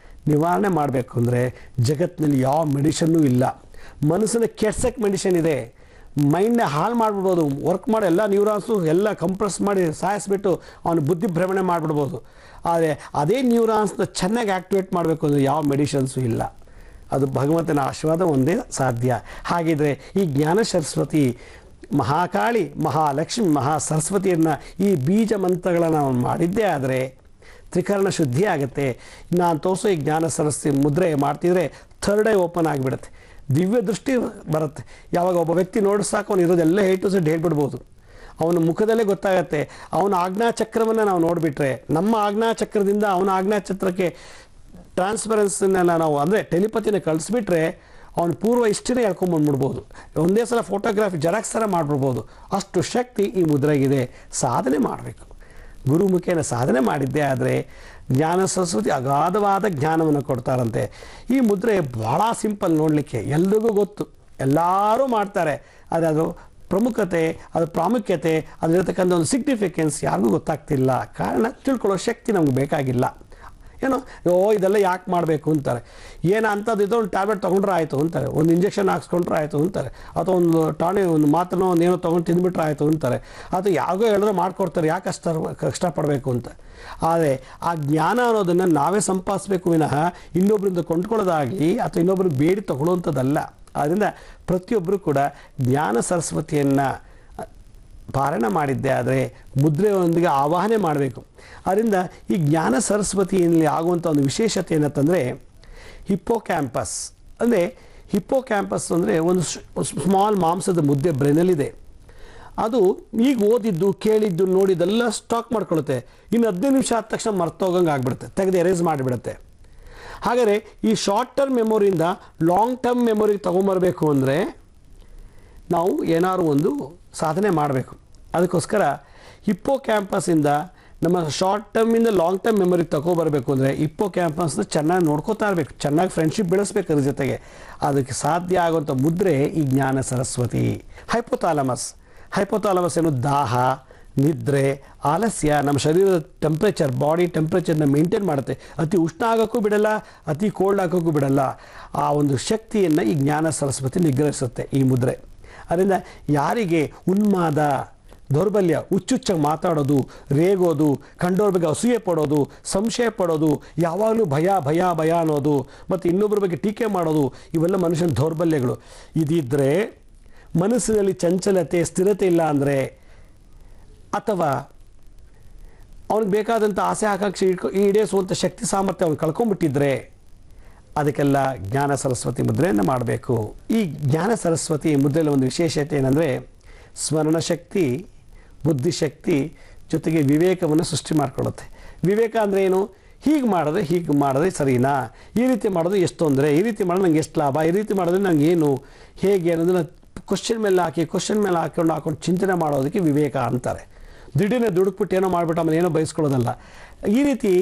ನಿವಾರಣೆ ಮಾಡಬೇಕು ಅಂದರೆ ಜಗತ್ತಿನಲ್ಲಿ ಯಾವ ಮೆಡಿಷನ್ನೂ ಇಲ್ಲ. ಮನಸ್ಸನ್ನು ಕೆಡ್ಸಕ್ಕೆ ಮೆಡಿಷನ್ ಇದೆ, ಮೈಂಡ್ನ ಹಾಳು ಮಾಡಿಬಿಡ್ಬೋದು, ವರ್ಕ್ ಮಾಡಿ ಎಲ್ಲ ನ್ಯೂರಾನ್ಸು ಎಲ್ಲ ಕಂಪ್ರೆಸ್ ಮಾಡಿ ಸಾಯಿಸ್ಬಿಟ್ಟು ಅವನು ಬುದ್ಧಿ ಭ್ರಮಣೆ ಮಾಡಿಬಿಡ್ಬೋದು. ಆದರೆ ಅದೇ ನ್ಯೂರಾನ್ಸ್ನ ಚೆನ್ನಾಗಿ ಆ್ಯಕ್ಟಿವೇಟ್ ಮಾಡಬೇಕು ಅಂದರೆ ಯಾವ ಮೆಡಿಷನ್ಸು ಇಲ್ಲ. ಅದು ಭಗವಂತನ ಆಶೀರ್ವಾದ ಒಂದೇ ಸಾಧ್ಯ. ಹಾಗಿದ್ರೆ ಈ ಜ್ಞಾನ ಸರಸ್ವತಿ ಮಹಾಕಾಳಿ, ಮಹಾಲಕ್ಷ್ಮಿ, ಮಹಾ ಸರಸ್ವತಿಯನ್ನು ಈ ಬೀಜ ಮಂತ್ರಗಳನ್ನು ನಾವು ಮಾಡಿದ್ದೇ ಆದರೆ ತ್ರಿಕರಣ ಶುದ್ಧಿ ಆಗುತ್ತೆ. ನಾನು ತೋರಿಸೋ ಈ ಜ್ಞಾನ ಸರಸ್ವತಿ ಮುದ್ರೆ ಮಾಡ್ತಿದ್ರೆ ಥರ್ಡ್ ಐ ಓಪನ್ ಆಗಿಬಿಡುತ್ತೆ, ದಿವ್ಯ ದೃಷ್ಟಿ ಬರುತ್ತೆ. ಯಾವಾಗ ಒಬ್ಬ ವ್ಯಕ್ತಿ ನೋಡಿ ಸಾಕು ಅವನು ಇರೋದೆಲ್ಲ A to Z ಹೇಳ್ಬಿಡ್ಬೋದು, ಅವನ ಮುಖದಲ್ಲೇ ಗೊತ್ತಾಗತ್ತೆ. ಅವನ ಆಜ್ಞಾಚಕ್ರವನ್ನು ನಾವು ನೋಡಿಬಿಟ್ರೆ, ನಮ್ಮ ಆಜ್ಞಾಚಕ್ರದಿಂದ ಅವನ ಆಜ್ಞಾಚಕ್ರಕ್ಕೆ ಟ್ರಾನ್ಸ್ಪರೆನ್ಸಿನ ನಾವು ಅಂದರೆ ಟೆಲಿಪತಿನ ಕಳಿಸ್ಬಿಟ್ರೆ ಅವನ ಪೂರ್ವ ಇಷ್ಟನೇ ಹೇಳ್ಕೊಂಬಂದ್ಬಿಡ್ಬೋದು, ಒಂದೇ ಸಲ ಫೋಟೋಗ್ರಾಫಿ ಜೆರಾಕ್ಸ್ ಥರ ಮಾಡಿಬಿಡ್ಬೋದು. ಅಷ್ಟು ಶಕ್ತಿ ಈ ಮುದ್ರೆಗಿದೆ. ಸಾಧನೆ ಮಾಡಬೇಕು, ಗುರುಮುಖೇನ ಸಾಧನೆ ಮಾಡಿದ್ದೇ ಆದರೆ ಜ್ಞಾನ ಸರಸ್ವತಿ ಅಗಾಧವಾದ ಜ್ಞಾನವನ್ನು ಕೊಡ್ತಾರಂತೆ. ಈ ಮುದ್ರೆ ಭಾಳ ಸಿಂಪಲ್ ನೋಡಲಿಕ್ಕೆ, ಎಲ್ರಿಗೂ ಗೊತ್ತು, ಎಲ್ಲರೂ ಮಾಡ್ತಾರೆ. ಆದರೆ ಅದು ಪ್ರಮುಖತೆ, ಅದು ಪ್ರಾಮುಖ್ಯತೆ, ಅದರತಕ್ಕಂಥ ಒಂದು ಸಿಗ್ನಿಫಿಕೆನ್ಸ್ ಯಾರಿಗೂ ಗೊತ್ತಾಗ್ತಿಲ್ಲ. ಕಾರಣ ತಿಳ್ಕೊಳ್ಳೋ ಶಕ್ತಿ ನಮ್ಗೆ ಬೇಕಾಗಿಲ್ಲ. ಏನೋ ಇದೆಲ್ಲ ಯಾಕೆ ಮಾಡಬೇಕು ಅಂತಾರೆ. ಏನು ಅಂಥದ್ದು ಇದೋ ಒಂದು ಟ್ಯಾಬ್ಲೆಟ್ ತೊಗೊಂಡ್ರೆ ಆಯಿತು ಅಂತಾರೆ, ಒಂದು ಇಂಜೆಕ್ಷನ್ ಹಾಕ್ಸ್ಕೊಂಡ್ರೆ ಆಯಿತು ಅಂತಾರೆ, ಅಥವಾ ಒಂದು ಟಾಣಿ ಒಂದು ಮಾತ್ರನೋ ಒಂದು ಏನೋ ತೊಗೊಂಡು ತಿಂದುಬಿಟ್ರೆ ಆಯಿತು ಅಂತಾರೆ, ಅಥವಾ ಯಾವಾಗೋ ಹೇಳಿದ್ರೆ ಮಾಡಿಕೊಡ್ತಾರೆ, ಯಾಕೆ ಕಷ್ಟಪಡಬೇಕು ಅಂತ. ಆದರೆ ಆ ಜ್ಞಾನ ಅನ್ನೋದನ್ನು ನಾವೇ ಸಂಪಾದಿಸಬೇಕು ವಿನಃ ಇನ್ನೊಬ್ಬರಿಂದ ಕೊಂಡ್ಕೊಳ್ಳೋದಾಗಲಿ ಅಥವಾ ಇನ್ನೊಬ್ಬರಿಗೆ ಬೇಡಿ ತೊಗೊಳ್ಳೋವಂಥದ್ದಲ್ಲ. ಆದ್ದರಿಂದ ಪ್ರತಿಯೊಬ್ಬರು ಕೂಡ ಜ್ಞಾನ ಸರಸ್ವತಿಯನ್ನು ಪಾರಾಯಣ ಮಾಡಿದ್ದೆ ಆದರೆ ಮುದ್ರೆಯೊಂದಿಗೆ ಆವಾಹನೆ ಮಾಡಬೇಕು. ಅದರಿಂದ ಈ ಜ್ಞಾನ ಸರಸ್ವತಿಯಲ್ಲಿ ಆಗುವಂಥ ಒಂದು ವಿಶೇಷತೆ ಏನಂತಂದರೆ ಹಿಪ್ಪೋಕ್ಯಾಂಪಸ್. ಅಂದರೆ ಹಿಪ್ಪೋಕ್ಯಾಂಪಸ್ ಅಂದರೆ ಒಂದು ಸ್ಮಾಲ್ ಮಾಂಸದ ಮುದ್ದೆ ಬ್ರೈನಲ್ಲಿದೆ. ಅದು ಈಗ ಓದಿದ್ದು ಕೇಳಿದ್ದು ನೋಡಿದ್ದೆಲ್ಲ ಸ್ಟಾಕ್ ಮಾಡ್ಕೊಳ್ಳುತ್ತೆ. ಇನ್ನು 15 ನಿಮಿಷ ಆದ ತಕ್ಷಣ ಮರ್ತೋಗಂಗೆ ಆಗಿಬಿಡುತ್ತೆ, ತೆಗೆದು ಎರೇಸ್ ಮಾಡಿಬಿಡುತ್ತೆ. ಹಾಗಾದರೆ ಈ ಶಾರ್ಟ್ ಟರ್ಮ್ ಮೆಮೊರಿಯಿಂದ ಲಾಂಗ್ ಟರ್ಮ್ ಮೆಮೊರಿಗೆ ತೊಗೊಂಬರಬೇಕು ಅಂದರೆ ನಾವು ಏನಾದ್ರು ಒಂದು ಸಾಧನೆ ಮಾಡಬೇಕು. ಅದಕ್ಕೋಸ್ಕರ ಹಿಪ್ಪೋ ಕ್ಯಾಂಪಸ್ಸಿಂದ ನಮ್ಮ ಶಾರ್ಟ್ ಟರ್ಮಿಂದ ಲಾಂಗ್ ಟರ್ಮ್ ಮೆಮೊರಿಗೆ ತಗೊಬರಬೇಕು ಅಂದರೆ ಹಿಪ್ಪೋ ಕ್ಯಾಂಪಸ್ನ ಚೆನ್ನಾಗಿ ನೋಡ್ಕೋತಾ ಇರಬೇಕು, ಚೆನ್ನಾಗಿ ಫ್ರೆಂಡ್ಶಿಪ್ ಬೆಳೆಸ್ಬೇಕು ಅದ್ರ ಜೊತೆಗೆ. ಅದಕ್ಕೆ ಸಾಧ್ಯ ಆಗುವಂಥ ಮುದ್ರೆ ಈ ಜ್ಞಾನ ಸರಸ್ವತಿ. ಹೈಪೋಥಾಲಮಸ್ ಏನು ದಾಹ, ನಿದ್ರೆ, ಆಲಸ್ಯ, ನಮ್ಮ ಶರೀರದ ಟೆಂಪ್ರೇಚರ್, ಬಾಡಿ ಟೆಂಪ್ರೇಚರ್ನ ಮೇಂಟೈನ್ ಮಾಡುತ್ತೆ. ಅತಿ ಉಷ್ಣ ಆಗೋಕ್ಕೂ ಬಿಡಲ್ಲ, ಅತಿ ಕೋಲ್ಡ್ ಆಗೋಕ್ಕೂ ಬಿಡಲ್ಲ. ಆ ಒಂದು ಶಕ್ತಿಯನ್ನು ಈ ಜ್ಞಾನ ಸರಸ್ವತಿ ನಿಗ್ರಹಿಸುತ್ತೆ ಈ ಮುದ್ರೆ. ಅದರಿಂದ ಯಾರಿಗೆ ಉನ್ಮಾದ, ದೌರ್ಬಲ್ಯ, ಹುಚ್ಚುಚ್ಚಾಗಿ ಮಾತಾಡೋದು, ರೇಗೋದು, ಕಂಡೋರ ಬಗ್ಗೆ ಅಸೂಯೆ ಪಡೋದು, ಸಂಶಯ ಪಡೋದು, ಯಾವಾಗಲೂ ಭಯ ಭಯ ಭಯ ಅನ್ನೋದು, ಮತ್ತು ಇನ್ನೊಬ್ಬರ ಬಗ್ಗೆ ಟೀಕೆ ಮಾಡೋದು, ಇವೆಲ್ಲ ಮನುಷ್ಯನ ದೌರ್ಬಲ್ಯಗಳು. ಇದಿದ್ದರೆ ಮನಸ್ಸಿನಲ್ಲಿ ಚಂಚಲತೆ, ಸ್ಥಿರತೆ ಇಲ್ಲ ಅಂದರೆ, ಅಥವಾ ಅವನಿಗೆ ಬೇಕಾದಂಥ ಆಸೆ ಆಕಾಂಕ್ಷೆ ಈಡೇರಿಸುವಂಥ ಶಕ್ತಿ ಸಾಮರ್ಥ್ಯ ಅವನು ಕಳ್ಕೊಂಡ್ಬಿಟ್ಟಿದ್ರೆ ಅದಕ್ಕೆಲ್ಲ ಜ್ಞಾನ ಸರಸ್ವತಿ ಮುದ್ರೆಯನ್ನು ಮಾಡಬೇಕು. ಈ ಜ್ಞಾನ ಸರಸ್ವತಿ ಮುದ್ರೆಯಲ್ಲಿ ಒಂದು ವಿಶೇಷತೆ ಏನಂದರೆ ಸ್ಮರಣಶಕ್ತಿ, ಬುದ್ಧಿಶಕ್ತಿ ಜೊತೆಗೆ ವಿವೇಕವನ್ನು ಸೃಷ್ಟಿ ಮಾಡಿಕೊಳ್ಳುತ್ತೆ. ವಿವೇಕ ಅಂದರೆ ಏನು? ಹೀಗೆ ಮಾಡಿದ್ರೆ ಸರಿನಾ, ಈ ರೀತಿ ಮಾಡೋದು ಎಷ್ಟು ತೊಂದರೆ, ಈ ರೀತಿ ಮಾಡೋದು ನಂಗೆ ಎಷ್ಟು ಲಾಭ, ಈ ರೀತಿ ಮಾಡಿದ್ರೆ ನಂಗೆ ಏನು, ಹೇಗೆ ಅನ್ನೋದನ್ನು ಕ್ವಶನ್ ಮೇಲೆ ಹಾಕೊಂಡು ಚಿಂತನೆ ಮಾಡೋದಕ್ಕೆ ವಿವೇಕ ಅಂತಾರೆ. ದಿಢೀರ್ನೆ ದುಡುಕ್ಬಿಟ್ಟು ಏನೋ ಮಾಡಿಬಿಟ್ಟು ಆಮೇಲೆ ಏನೋ ಬಯಸ್ಕೊಳ್ಳೋದಲ್ಲ. ಈ ರೀತಿ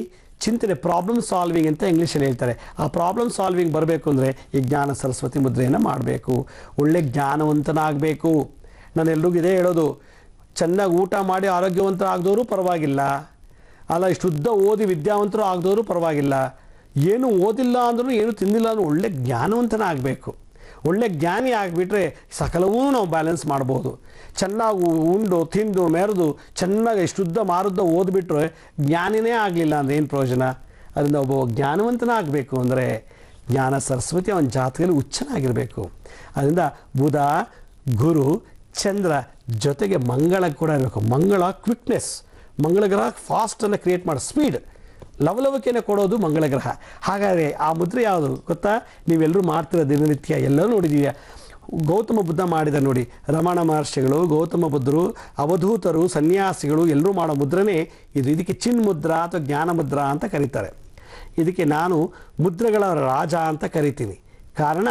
ಚಿಂತನೆ, ಪ್ರಾಬ್ಲಮ್ ಸಾಲ್ವಿಂಗ್ ಅಂತ ಇಂಗ್ಲೀಷಲ್ಲಿ ಹೇಳ್ತಾರೆ. ಆ ಪ್ರಾಬ್ಲಮ್ ಸಾಲ್ವಿಂಗ್ ಬರಬೇಕು ಅಂದರೆ ಈ ಜ್ಞಾನ ಸರಸ್ವತಿ ಮುದ್ರೆಯನ್ನು ಮಾಡಬೇಕು. ಒಳ್ಳೆ ಜ್ಞಾನವಂತನಾಗಬೇಕು. ನಾನು ಎಲ್ರಿಗೂ ಇದೇ ಹೇಳೋದು, ಚೆನ್ನಾಗಿ ಊಟ ಮಾಡಿ ಆರೋಗ್ಯವಂತರು ಆಗದವರು ಪರವಾಗಿಲ್ಲ, ಅಲ್ಲ ಶುದ್ಧ ಓದಿ ವಿದ್ಯಾವಂತರು ಆಗದವರು ಪರವಾಗಿಲ್ಲ, ಏನು ಓದಿಲ್ಲ ಅಂದ್ರೂ ಏನು ತಿಂದಿಲ್ಲ ಅಂದ್ರೂ ಒಳ್ಳೆ ಜ್ಞಾನವಂತನ ಆಗಬೇಕು. ಒಳ್ಳೆ ಜ್ಞಾನಿ ಆಗಿಬಿಟ್ರೆ ಸಕಲವೂ ನಾವು ಬ್ಯಾಲೆನ್ಸ್ ಮಾಡ್ಬೋದು. ಚೆನ್ನಾಗಿ ಉಂಡು ತಿಂದು ಮೆರೆದು ಚೆನ್ನಾಗಿ ಶುದ್ಧ ಮಾರುದ್ದ ಓದ್ಬಿಟ್ರೆ ಜ್ಞಾನಿನೇ ಆಗಲಿಲ್ಲ ಅಂದರೆ ಏನು ಪ್ರಯೋಜನ? ಅದರಿಂದ ಒಬ್ಬ ಜ್ಞಾನವಂತನ ಆಗಬೇಕು ಅಂದರೆ ಜ್ಞಾನ ಸರಸ್ವತಿ ಅವನ ಜಾತಕದಲ್ಲಿ ಹುಚ್ಚನಾಗಿರಬೇಕು. ಅದರಿಂದ ಬುಧ, ಗುರು, ಚಂದ್ರ ಜೊತೆಗೆ ಮಂಗಳ ಕೂಡ ಇರಬೇಕು. ಮಂಗಳ ಕ್ವಿಕ್ನೆಸ್, ಮಂಗಳ ಗ್ರಹ ಫಾಸ್ಟನ್ನು ಕ್ರಿಯೇಟ್ ಮಾಡೋ ಸ್ಪೀಡ್, ಲವಲವಿಕೆಯನ್ನು ಕೊಡೋದು ಮಂಗಳ ಗ್ರಹ. ಹಾಗಾದರೆ ಆ ಮುದ್ರೆ ಯಾವುದು ಗೊತ್ತಾ? ನೀವೆಲ್ಲರೂ ಮಾಡ್ತಿರೋ ದಿನನಿತ್ಯ ಎಲ್ಲರೂ ನೋಡಿದ್ದೀವಿ. ಗೌತಮ ಬುದ್ಧ ಮಾಡಿದ ನೋಡಿ, ರಮಣ ಮಹರ್ಷಿಗಳು, ಗೌತಮ ಬುದ್ಧರು, ಅವಧೂತರು, ಸನ್ಯಾಸಿಗಳು ಎಲ್ಲರೂ ಮಾಡೋ ಮುದ್ರನೇ ಇದು. ಇದಕ್ಕೆ ಚಿನ್ ಮುದ್ರಾ ಅಥವಾ ಜ್ಞಾನ ಮುದ್ರಾ ಅಂತ ಕರೀತಾರೆ. ಇದಕ್ಕೆ ನಾನು ಮುದ್ರೆಗಳ ರಾಜ ಅಂತ ಕರಿತೀನಿ. ಕಾರಣ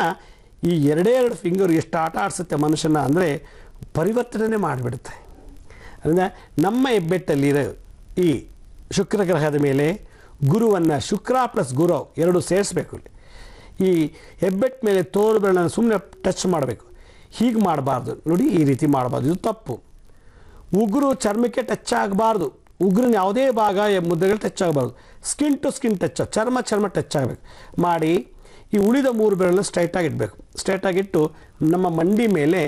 ಈ ಎರಡೇ ಎರಡು ಫಿಂಗರ್ ಎಷ್ಟು ಆಟ ಆಡಿಸುತ್ತೆ ಮನುಷ್ಯನ ಅಂದರೆ ಪರಿವರ್ತನೆ ಮಾಡಿಬಿಡುತ್ತೆ. ಅದರಿಂದ ನಮ್ಮ ಹೆಬ್ಬೆಟ್ಟಲ್ಲಿರೋ ಈ ಶುಕ್ರ ಗ್ರಹದ ಮೇಲೆ ಗುರುವನ್ನು, ಶುಕ್ರ ಪ್ಲಸ್ ಗುರು ಎರಡು ಸೇರಿಸ್ಬೇಕು. ಈ ಹೆಬ್ಬೆಟ್ಟ ಮೇಲೆ ತೋರು ಬೆರಳನ್ನು ಸುಮ್ಮನೆ ಟಚ್ ಮಾಡಬೇಕು, ಹೀಗೆ ಮಾಡಬಾರ್ದು ನೋಡಿ, ಈ ರೀತಿ ಮಾಡಬಾರ್ದು, ಇದು ತಪ್ಪು. ಉಗುರು ಚರ್ಮಕ್ಕೆ ಟಚ್ ಆಗಬಾರ್ದು, ಉಗುರಿನ ಯಾವುದೇ ಭಾಗ ಮುದ್ರೆಗಳು ಟಚ್ ಆಗಬಾರ್ದು. ಸ್ಕಿನ್ ಟು ಸ್ಕಿನ್ ಟಚ್, ಚರ್ಮ ಟಚ್ ಆಗಬೇಕು ಮಾಡಿ. ಈ ಉಳಿದ ಮೂರು ಬೆರಳನ್ನು ಸ್ಟ್ರೈಟಾಗಿ ಇಡಬೇಕು. ಸ್ಟ್ರೈಟಾಗಿಟ್ಟು ನಮ್ಮ ಮಂಡಿ ಮೇಲೆ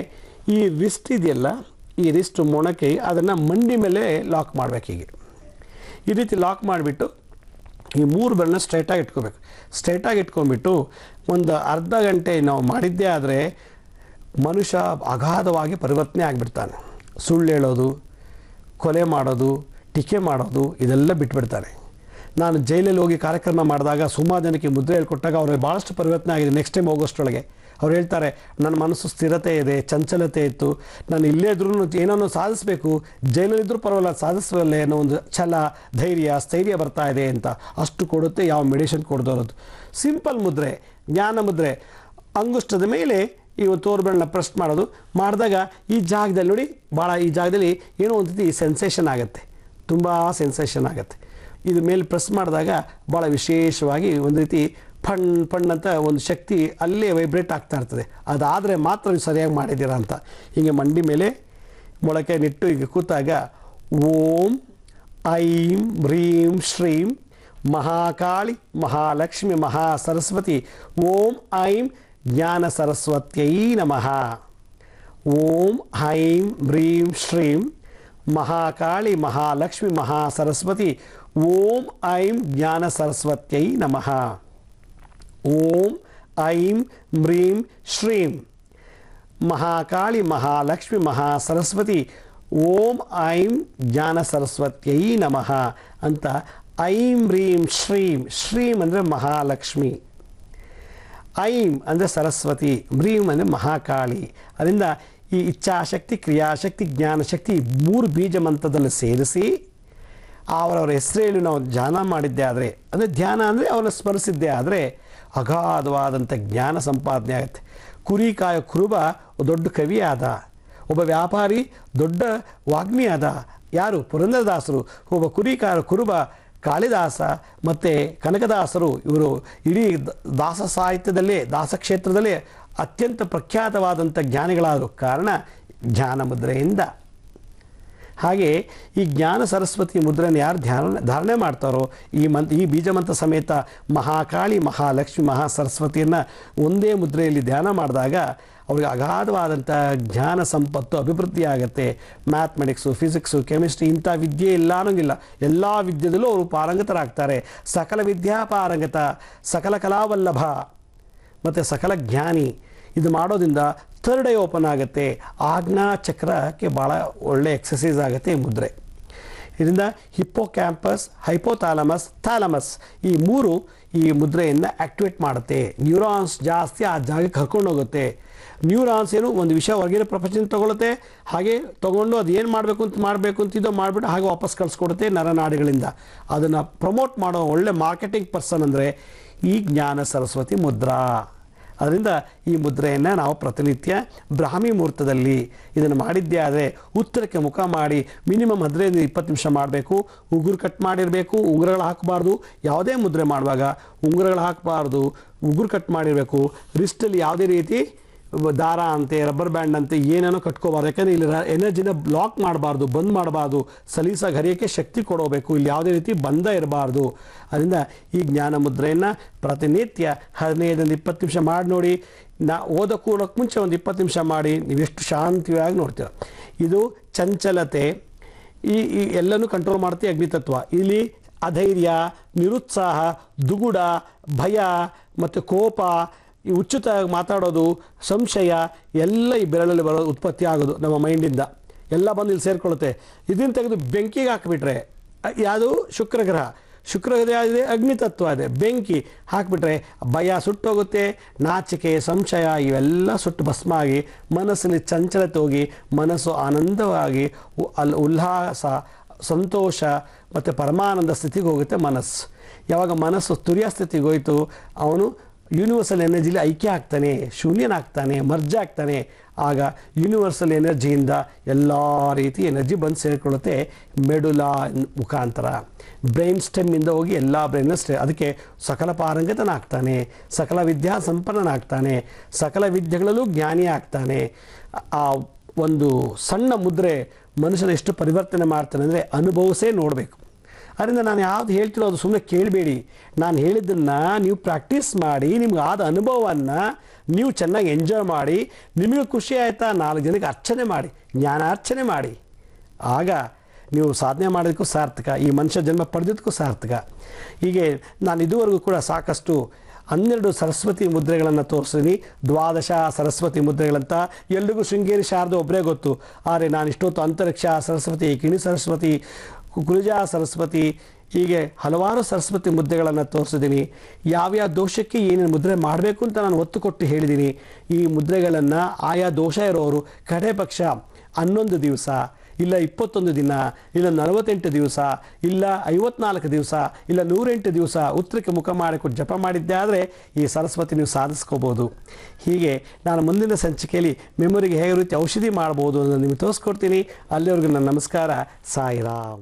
ಈ ರಿಸ್ಟ್ ಇದೆಯಲ್ಲ, ಈ ರಿಸ್ಟ್ ಮೊಣಕೈ ಅದನ್ನು ಮಂಡಿ ಮೇಲೆ ಲಾಕ್ ಮಾಡಬೇಕು. ಹೀಗೆ ಈ ರೀತಿ ಲಾಕ್ ಮಾಡಿಬಿಟ್ಟು ಈ ಮೂರು ಬೆರಳನ್ನ ಸ್ಟ್ರೈಟಾಗಿ ಇಟ್ಕೋಬೇಕು. ಸ್ಟ್ರೈಟಾಗಿ ಇಟ್ಕೊಂಡ್ಬಿಟ್ಟು ಒಂದು ಅರ್ಧ ಗಂಟೆ ನಾವು ಮಾಡಿದ್ದೇ ಆದರೆ ಮನುಷ್ಯ ಅಗಾಧವಾಗಿ ಪರಿವರ್ತನೆ ಆಗಿಬಿಡ್ತಾನೆ. ಸುಳ್ಳು ಹೇಳೋದು, ಕೊಲೆ ಮಾಡೋದು, ಟೀಕೆ ಮಾಡೋದು ಇದೆಲ್ಲ ಬಿಟ್ಬಿಡ್ತಾನೆ. ನಾನು ಜೈಲಲ್ಲಿ ಹೋಗಿ ಕಾರ್ಯಕ್ರಮ ಮಾಡಿದಾಗ ಸುಮಾರು ಜನಕ್ಕೆ ಮುದ್ರೆ ಹೇಳ್ಕೊಟ್ಟಾಗ ಅವ್ರಿಗೆ ಭಾಳಷ್ಟು ಪರಿವರ್ತನೆ ಆಗಿದೆ. ನೆಕ್ಸ್ಟ್ ಟೈಮ್ ಹೋಗೋಷ್ಟರೊಳಗೆ ಅವ್ರು ಹೇಳ್ತಾರೆ, ನನ್ನ ಮನಸ್ಸು ಸ್ಥಿರತೆ ಇದೆ, ಚಂಚಲತೆ ಇತ್ತು, ನಾನು ಇಲ್ಲೇ ಇದ್ರೂ ಏನೋ ಸಾಧಿಸಬೇಕು, ಜೈಲಲ್ಲಿದ್ದರೂ ಪರವಾಗಿಲ್ಲ ಸಾಧಿಸಬಲ್ಲೆ ಅನ್ನೋ ಒಂದು ಛಲ, ಧೈರ್ಯ, ಸ್ಥೈರ್ಯ ಬರ್ತಾ ಇದೆ ಅಂತ ಅಷ್ಟು ಕೊಡುತ್ತೆ ಯಾವ ಮೆಡಿಷನ್ ಕೊಡ್ದೋರೋದು. ಸಿಂಪಲ್ ಮುದ್ರೆ, ಜ್ಞಾನ ಮುದ್ರೆ. ಅಂಗುಷ್ಟದ ಮೇಲೆ ಈ ತೋರ್ಬೆರಳನ್ನ ಪ್ರೆಸ್ ಮಾಡೋದು. ಮಾಡಿದಾಗ ಈ ಜಾಗದಲ್ಲಿ ನೋಡಿ, ಭಾಳ ಈ ಜಾಗದಲ್ಲಿ ಏನೋ ಒಂದು ರೀತಿ ಸೆನ್ಸೇಷನ್ ಆಗುತ್ತೆ, ತುಂಬ ಸೆನ್ಸೇಷನ್ ಆಗುತ್ತೆ. ಇದು ಮೇಲೆ ಪ್ರೆಸ್ ಮಾಡಿದಾಗ ಭಾಳ ವಿಶೇಷವಾಗಿ ಒಂದು ರೀತಿ ಫಣ್ ಅಂತ ಒಂದು ಶಕ್ತಿ ಅಲ್ಲೇ ವೈಬ್ರೇಟ್ ಆಗ್ತಾ ಇರ್ತದೆ. ಅದಾದರೆ ಮಾತ್ರ ನೀವು ಸರಿಯಾಗಿ ಮಾಡಿದ್ದೀರಾ ಅಂತ. ಹೀಗೆ ಮಂಡಿ ಮೇಲೆ ಮೊಳಕೆ ನಿಟ್ಟು ಈಗ ಕೂತಾಗ ಓಂ ಐಂ ಹ್ರೀಂ ಶ್ರೀಂ ಮಹಾಕಾಳಿ ಮಹಾಲಕ್ಷ್ಮಿ ಮಹಾ ಸರಸ್ವತಿ ಓಂ ಐಂ ಜ್ಞಾನ ಸರಸ್ವತ್ಯೈ ನಮಃ. ಓಂ ಐಂ ಹ್ರೀಂ ಶ್ರೀಂ ಮಹಾಕಾಳಿ ಮಹಾಲಕ್ಷ್ಮಿ ಮಹಾ ಸರಸ್ವತಿ ಓಂ ಐಂ ಜ್ಞಾನ ಸರಸ್ವತ್ಯೈ ನಮಃ. ಓಂ ಐಂ ಹ್ರೀಂ ಶ್ರೀಂ ಮಹಾಕಾಳಿ ಮಹಾಲಕ್ಷ್ಮಿ ಮಹಾ ಸರಸ್ವತಿ ಓಂ ಐಂ ಜ್ಞಾನ ಸರಸ್ವತ್ಯೈ ನಮಃ ಅಂತ ಐಂ ಹ್ರೀಂ ಶ್ರೀಂ. ಶ್ರೀಂ ಅಂದರೆ ಮಹಾಲಕ್ಷ್ಮಿ, ಐಂ ಅಂದರೆ ಸರಸ್ವತಿ, ಹ್ರೀಂ ಅಂದರೆ ಮಹಾಕಾಳಿ. ಅದರಿಂದ ಈ ಇಚ್ಛಾಶಕ್ತಿ, ಕ್ರಿಯಾಶಕ್ತಿ, ಜ್ಞಾನಶಕ್ತಿ ಮೂರು ಬೀಜ ಮಂತ್ರದಲ್ಲಿ ಸೇರಿಸಿ ಅವರವರ ಹೆಸರೇಳಿ ನಾವು ಧ್ಯಾನ ಮಾಡಿದ್ದೇ ಆದರೆ, ಅಂದರೆ ಧ್ಯಾನ ಅಂದರೆ ಅವರನ್ನು ಸ್ಮರಿಸಿದ್ದೇ ಆದರೆ ಅಗಾಧವಾದಂಥ ಜ್ಞಾನ ಸಂಪಾದನೆ ಆಗುತ್ತೆ. ಕುರಿ ಕಾಯೋ ಕುರುಬ ದೊಡ್ಡ ಕವಿ ಆದ, ಒಬ್ಬ ವ್ಯಾಪಾರಿ ದೊಡ್ಡ ವಾಗ್ಮಿ ಆದ. ಯಾರು? ಪುರಂದರದಾಸರು. ಒಬ್ಬ ಕುರಿ ಕಾಯೋ ಕುರುಬ ಕಾಳಿದಾಸ ಮತ್ತು ಕನಕದಾಸರು. ಇವರು ಇಡೀ ದಾಸ ಸಾಹಿತ್ಯದಲ್ಲೇ, ದಾಸಕ್ಷೇತ್ರದಲ್ಲೇ ಅತ್ಯಂತ ಪ್ರಖ್ಯಾತವಾದಂಥ ಜ್ಞಾನಿಗಳಾದರು. ಕಾರಣ ಜ್ಞಾನ ಮುದ್ರೆಯಿಂದ. ಹಾಗೆ ಈ ಜ್ಞಾನ ಸರಸ್ವತಿ ಮುದ್ರೆಯನ್ನು ಯಾರು ಧಾರಣೆ ಮಾಡ್ತಾರೋ ಈ ಬೀಜಮಂತ್ರ ಸಮೇತ ಮಹಾಕಾಳಿ ಮಹಾಲಕ್ಷ್ಮಿ ಮಹಾ ಸರಸ್ವತಿಯನ್ನು ಒಂದೇ ಮುದ್ರೆಯಲ್ಲಿ ಧ್ಯಾನ ಮಾಡಿದಾಗ ಅವ್ರಿಗೆ ಅಗಾಧವಾದಂಥ ಜ್ಞಾನ ಸಂಪತ್ತು ಅಭಿವೃದ್ಧಿ ಆಗುತ್ತೆ. ಮ್ಯಾಥಮೆಟಿಕ್ಸು, ಫಿಸಿಕ್ಸು, ಕೆಮಿಸ್ಟ್ರಿ ಇಂಥ ವಿದ್ಯೆ ಇಲ್ಲ ಅನ್ನೋಂಗಿಲ್ಲ, ಎಲ್ಲ ವಿದ್ಯೆದಲ್ಲೂ ಅವರು ಪಾರಂಗತರಾಗ್ತಾರೆ. ಸಕಲ ವಿದ್ಯಾ ಪಾರಂಗತ, ಸಕಲ ಕಲಾವಲ್ಲಭ ಮತ್ತು ಸಕಲ ಜ್ಞಾನಿ. ಇದು ಮಾಡೋದ್ರಿಂದ ಥರ್ಡ್ ಐ ಓಪನ್ ಆಗುತ್ತೆ. ಆಜ್ಞಾ ಚಕ್ರಕ್ಕೆ ಭಾಳ ಒಳ್ಳೆಯ ಎಕ್ಸಸೈಸ್ ಆಗುತ್ತೆ ಈ ಮುದ್ರೆ. ಇದರಿಂದ ಹಿಪ್ಪೋ ಕ್ಯಾಂಪಸ್, ಹೈಪೋಥಾಲಮಸ್, ಥಾಲಮಸ್ ಈ ಮೂರು ಈ ಮುದ್ರೆಯನ್ನು ಆ್ಯಕ್ಟಿವೇಟ್ ಮಾಡುತ್ತೆ. ನ್ಯೂರಾನ್ಸ್ ಜಾಸ್ತಿ ಆ ಜಾಗಕ್ಕೆ ಕರ್ಕೊಂಡು ಹೋಗುತ್ತೆ. ನ್ಯೂರಾನ್ಸ್ ಏನು ಒಂದು ವಿಷಯ ಹೊರಗಿನ ಪ್ರಪಂಚದಿಂದ ತೊಗೊಳುತ್ತೆ, ಹಾಗೆ ತೊಗೊಂಡು ಅದು ಏನು ಮಾಡಬೇಕು ಅಂತಿದ್ದೋ ಮಾಡಿಬಿಟ್ಟು ಹಾಗೆ ವಾಪಸ್ ಕಳಿಸ್ಕೊಡುತ್ತೆ ನರನಾಡಿಗಳಿಂದ. ಅದನ್ನು ಪ್ರಮೋಟ್ ಮಾಡೋ ಒಳ್ಳೆ ಮಾರ್ಕೆಟಿಂಗ್ ಪರ್ಸನ್ ಅಂದರೆ ಈ ಜ್ಞಾನ ಸರಸ್ವತಿ ಮುದ್ರಾ. ಅದರಿಂದ ಈ ಮುದ್ರೆಯನ್ನು ನಾವು ಪ್ರತಿನಿತ್ಯ ಬ್ರಾಹ್ಮಿ ಮುಹೂರ್ತದಲ್ಲಿ ಇದನ್ನು ಮಾಡಿದ್ದೇ ಆದರೆ ಉತ್ತರಕ್ಕೆ ಮುಖ ಮಾಡಿ ಮಿನಿಮಮ್ 15-20 ನಿಮಿಷ ಮಾಡಬೇಕು. ಉಗುರು ಕಟ್ ಮಾಡಿರಬೇಕು, ಉಂಗುರಗಳು ಹಾಕಬಾರ್ದು. ಯಾವುದೇ ಮುದ್ರೆ ಮಾಡುವಾಗ ಉಂಗುರಗಳು ಹಾಕಬಾರ್ದು, ಉಗುರು ಕಟ್ ಮಾಡಿರಬೇಕು. ರಿಸ್ಟಲ್ಲಿ ಯಾವುದೇ ರೀತಿ ದಾರ ಅಂತೆ, ರಬ್ಬರ್ ಬ್ಯಾಂಡ್ ಅಂತೆ ಏನೇನೋ ಕಟ್ಕೋಬಾರ್ದು. ಯಾಕಂದರೆ ಇಲ್ಲಿ ಎನರ್ಜಿನ ಬ್ಲಾಕ್ ಮಾಡಬಾರ್ದು, ಬಂದ್ ಮಾಡಬಾರ್ದು, ಸಲೀಸಾಗಿ ಹರಿಯೋಕ್ಕೆ ಶಕ್ತಿ ಕೊಡಬೇಕು. ಇಲ್ಲಿ ಯಾವುದೇ ರೀತಿ ಬಂಧ ಇರಬಾರ್ದು. ಅದರಿಂದ ಈ ಜ್ಞಾನ ಮುದ್ರೆಯನ್ನು ಪ್ರತಿನಿತ್ಯ 15-20 ನಿಮಿಷ ಮಾಡಿ ನೋಡಿ. ಓದೋಕ್ಕೆ ಮುಂಚೆ ಒಂದು 20 ನಿಮಿಷ ಮಾಡಿ, ನೀವು ಎಷ್ಟು ಶಾಂತಿಯಾಗಿ ನೋಡ್ತೀರ. ಇದು ಚಂಚಲತೆ, ಈ ಎಲ್ಲನೂ ಕಂಟ್ರೋಲ್ ಮಾಡ್ತೀವಿ ಅಗ್ನಿತತ್ವ. ಇಲ್ಲಿ ಅಧೈರ್ಯ, ನಿರುತ್ಸಾಹ, ದುಗುಡ, ಭಯ ಮತ್ತು ಕೋಪ, ಈ ಹುಚ್ಚುತ್ತಾಗಿ ಮಾತಾಡೋದು, ಸಂಶಯ ಎಲ್ಲ ಈ ಬೆರಳಲ್ಲಿ ಬರೋದು, ಉತ್ಪತ್ತಿ ಆಗೋದು ನಮ್ಮ ಮೈಂಡಿಂದ ಎಲ್ಲ ಬಂದು ಇಲ್ಲಿ ಸೇರಿಕೊಳ್ಳುತ್ತೆ. ಇದನ್ನು ತೆಗೆದು ಬೆಂಕಿಗೆ ಹಾಕಿಬಿಟ್ರೆ, ಯಾವುದು ಶುಕ್ರಗ್ರಹ ಇದೆ, ಅಗ್ನಿತತ್ವ ಇದೆ, ಬೆಂಕಿ ಹಾಕಿಬಿಟ್ರೆ ಭಯ ಸುಟ್ಟೋಗುತ್ತೆ, ನಾಚಿಕೆ, ಸಂಶಯ ಇವೆಲ್ಲ ಸುಟ್ಟು ಭಸ್ಮ ಆಗಿ ಮನಸ್ಸಲ್ಲಿ ಚಂಚಲತೆ ಹೋಗಿ ಮನಸ್ಸು ಆನಂದವಾಗಿ ಉಲ್ಲಾಸ, ಸಂತೋಷ ಮತ್ತು ಪರಮಾನಂದ ಸ್ಥಿತಿಗೆ ಹೋಗುತ್ತೆ ಮನಸ್ಸು. ಯಾವಾಗ ಮನಸ್ಸು ತುರಿಯ ಸ್ಥಿತಿಗೆ ಹೋಯಿತು, ಅವನು ಯೂನಿವರ್ಸಲ್ ಎನರ್ಜಿಲಿ ಐಕ್ಯ ಆಗ್ತಾನೆ, ಶೂನ್ಯನಾಗ್ತಾನೆ, ಮರ್ಜ್ ಆಗ್ತಾನೆ. ಆಗ ಯೂನಿವರ್ಸಲ್ ಎನರ್ಜಿಯಿಂದ ಎಲ್ಲ ರೀತಿ ಎನರ್ಜಿ ಬಂದು ಸೇರಿಕೊಳ್ಳುತ್ತೆ ಮೆಡುಲಾ ಮುಖಾಂತರ. ಬ್ರೈನ್ ಸ್ಟೆಮ್ಮಿಂದ ಹೋಗಿ ಎಲ್ಲ ಬ್ರೈನ್ ಅದಕ್ಕೆ ಸಕಲ ಪಾರಂಗತನಾಗ್ತಾನೆ, ಸಕಲ ವಿದ್ಯಾ ಸಂಪನ್ನನಾಗ್ತಾನೆ, ಸಕಲ ವಿದ್ಯೆಗಳಲ್ಲೂ ಜ್ಞಾನಿ ಆಗ್ತಾನೆ. ಆ ಒಂದು ಸಣ್ಣ ಮುದ್ರೆ ಮನುಷ್ಯನ ಎಷ್ಟು ಪರಿವರ್ತನೆ ಮಾಡ್ತಾನೆ ಅಂದರೆ ಅನುಭವಿಸೇ ನೋಡಬೇಕು. ಅದರಿಂದ ನಾನು ಯಾವುದು ಹೇಳ್ತಿರೋ ಅದು ಸುಮ್ಮನೆ ಕೇಳಬೇಡಿ. ನಾನು ಹೇಳಿದ್ದನ್ನು ನೀವು ಪ್ರಾಕ್ಟೀಸ್ ಮಾಡಿ, ನಿಮ್ಗೆ ಆದ ಅನುಭವವನ್ನು ನೀವು ಚೆನ್ನಾಗಿ ಎಂಜಾಯ್ ಮಾಡಿ. ನಿಮಗೆ ಖುಷಿ ಆಯಿತಾ 4 ಜನಕ್ಕೆ ಅರ್ಚನೆ ಮಾಡಿ, ಜ್ಞಾನಾರ್ಚನೆ ಮಾಡಿ. ಆಗ ನೀವು ಸಾಧನೆ ಮಾಡೋದಕ್ಕೂ ಸಾರ್ಥಕ, ಈ ಮನುಷ್ಯ ಜನ್ಮ ಪಡೆದಿದ್ದಕ್ಕೂ ಸಾರ್ಥಕ. ಹೀಗೆ ನಾನು ಇದುವರೆಗೂ ಕೂಡ ಸಾಕಷ್ಟು 12 ಸರಸ್ವತಿ ಮುದ್ರೆಗಳನ್ನು ತೋರಿಸ್ತೀನಿ. 12 ಸರಸ್ವತಿ ಮುದ್ರೆಗಳಂತ ಎಲ್ರಿಗೂ ಶೃಂಗೇರಿ ಶಾರದೆ ಒಬ್ಬರೇ ಗೊತ್ತು. ಆದರೆ ನಾನು ಇಷ್ಟೊತ್ತು ಅಂತರಿಕ್ಷ ಸರಸ್ವತಿ, ಕಿಣಿ ಸರಸ್ವತಿ, ಕುರುಜಾ ಸರಸ್ವತಿ, ಹೀಗೆ ಹಲವಾರು ಸರಸ್ವತಿ ಮುದ್ರೆಗಳನ್ನು ತೋರಿಸಿದ್ದೀನಿ. ಯಾವ್ಯಾವ ದೋಷಕ್ಕೆ ಏನೇನು ಮುದ್ರೆ ಮಾಡಬೇಕು ಅಂತ ನಾನು ಒತ್ತು ಕೊಟ್ಟು ಹೇಳಿದ್ದೀನಿ. ಈ ಮುದ್ರೆಗಳನ್ನು ಆಯಾ ದೋಷ ಇರೋರು ಕಡೆ ಪಕ್ಷ 11 ದಿವಸ, ಇಲ್ಲ 21 ದಿನ, ಇಲ್ಲ 48 ದಿವಸ, ಇಲ್ಲ 54 ದಿವಸ, ಇಲ್ಲ 108 ದಿವಸ ಉತ್ತರಕ್ಕೆ ಮುಖ ಮಾಡಿಕೊಟ್ಟು ಜಪ ಮಾಡಿದ್ದೆ ಆದರೆ ಈ ಸರಸ್ವತಿ ನೀವು ಸಾಧಿಸ್ಕೋಬೋದು. ಹೀಗೆ ನಾನು ಮುಂದಿನ ಸಂಚಿಕೆಯಲ್ಲಿ ಮೆಮೊರಿಗೆ ಹೇಗೆ ರೀತಿ ಔಷಧಿ ಮಾಡ್ಬೋದು ಅನ್ನೋದು ನಿಮಗೆ ತೋರಿಸ್ಕೊಡ್ತೀನಿ. ಅಲ್ಲಿವರೆಗೂ ನನ್ನ ನಮಸ್ಕಾರ. ಸಾಯಿರಾಮ್.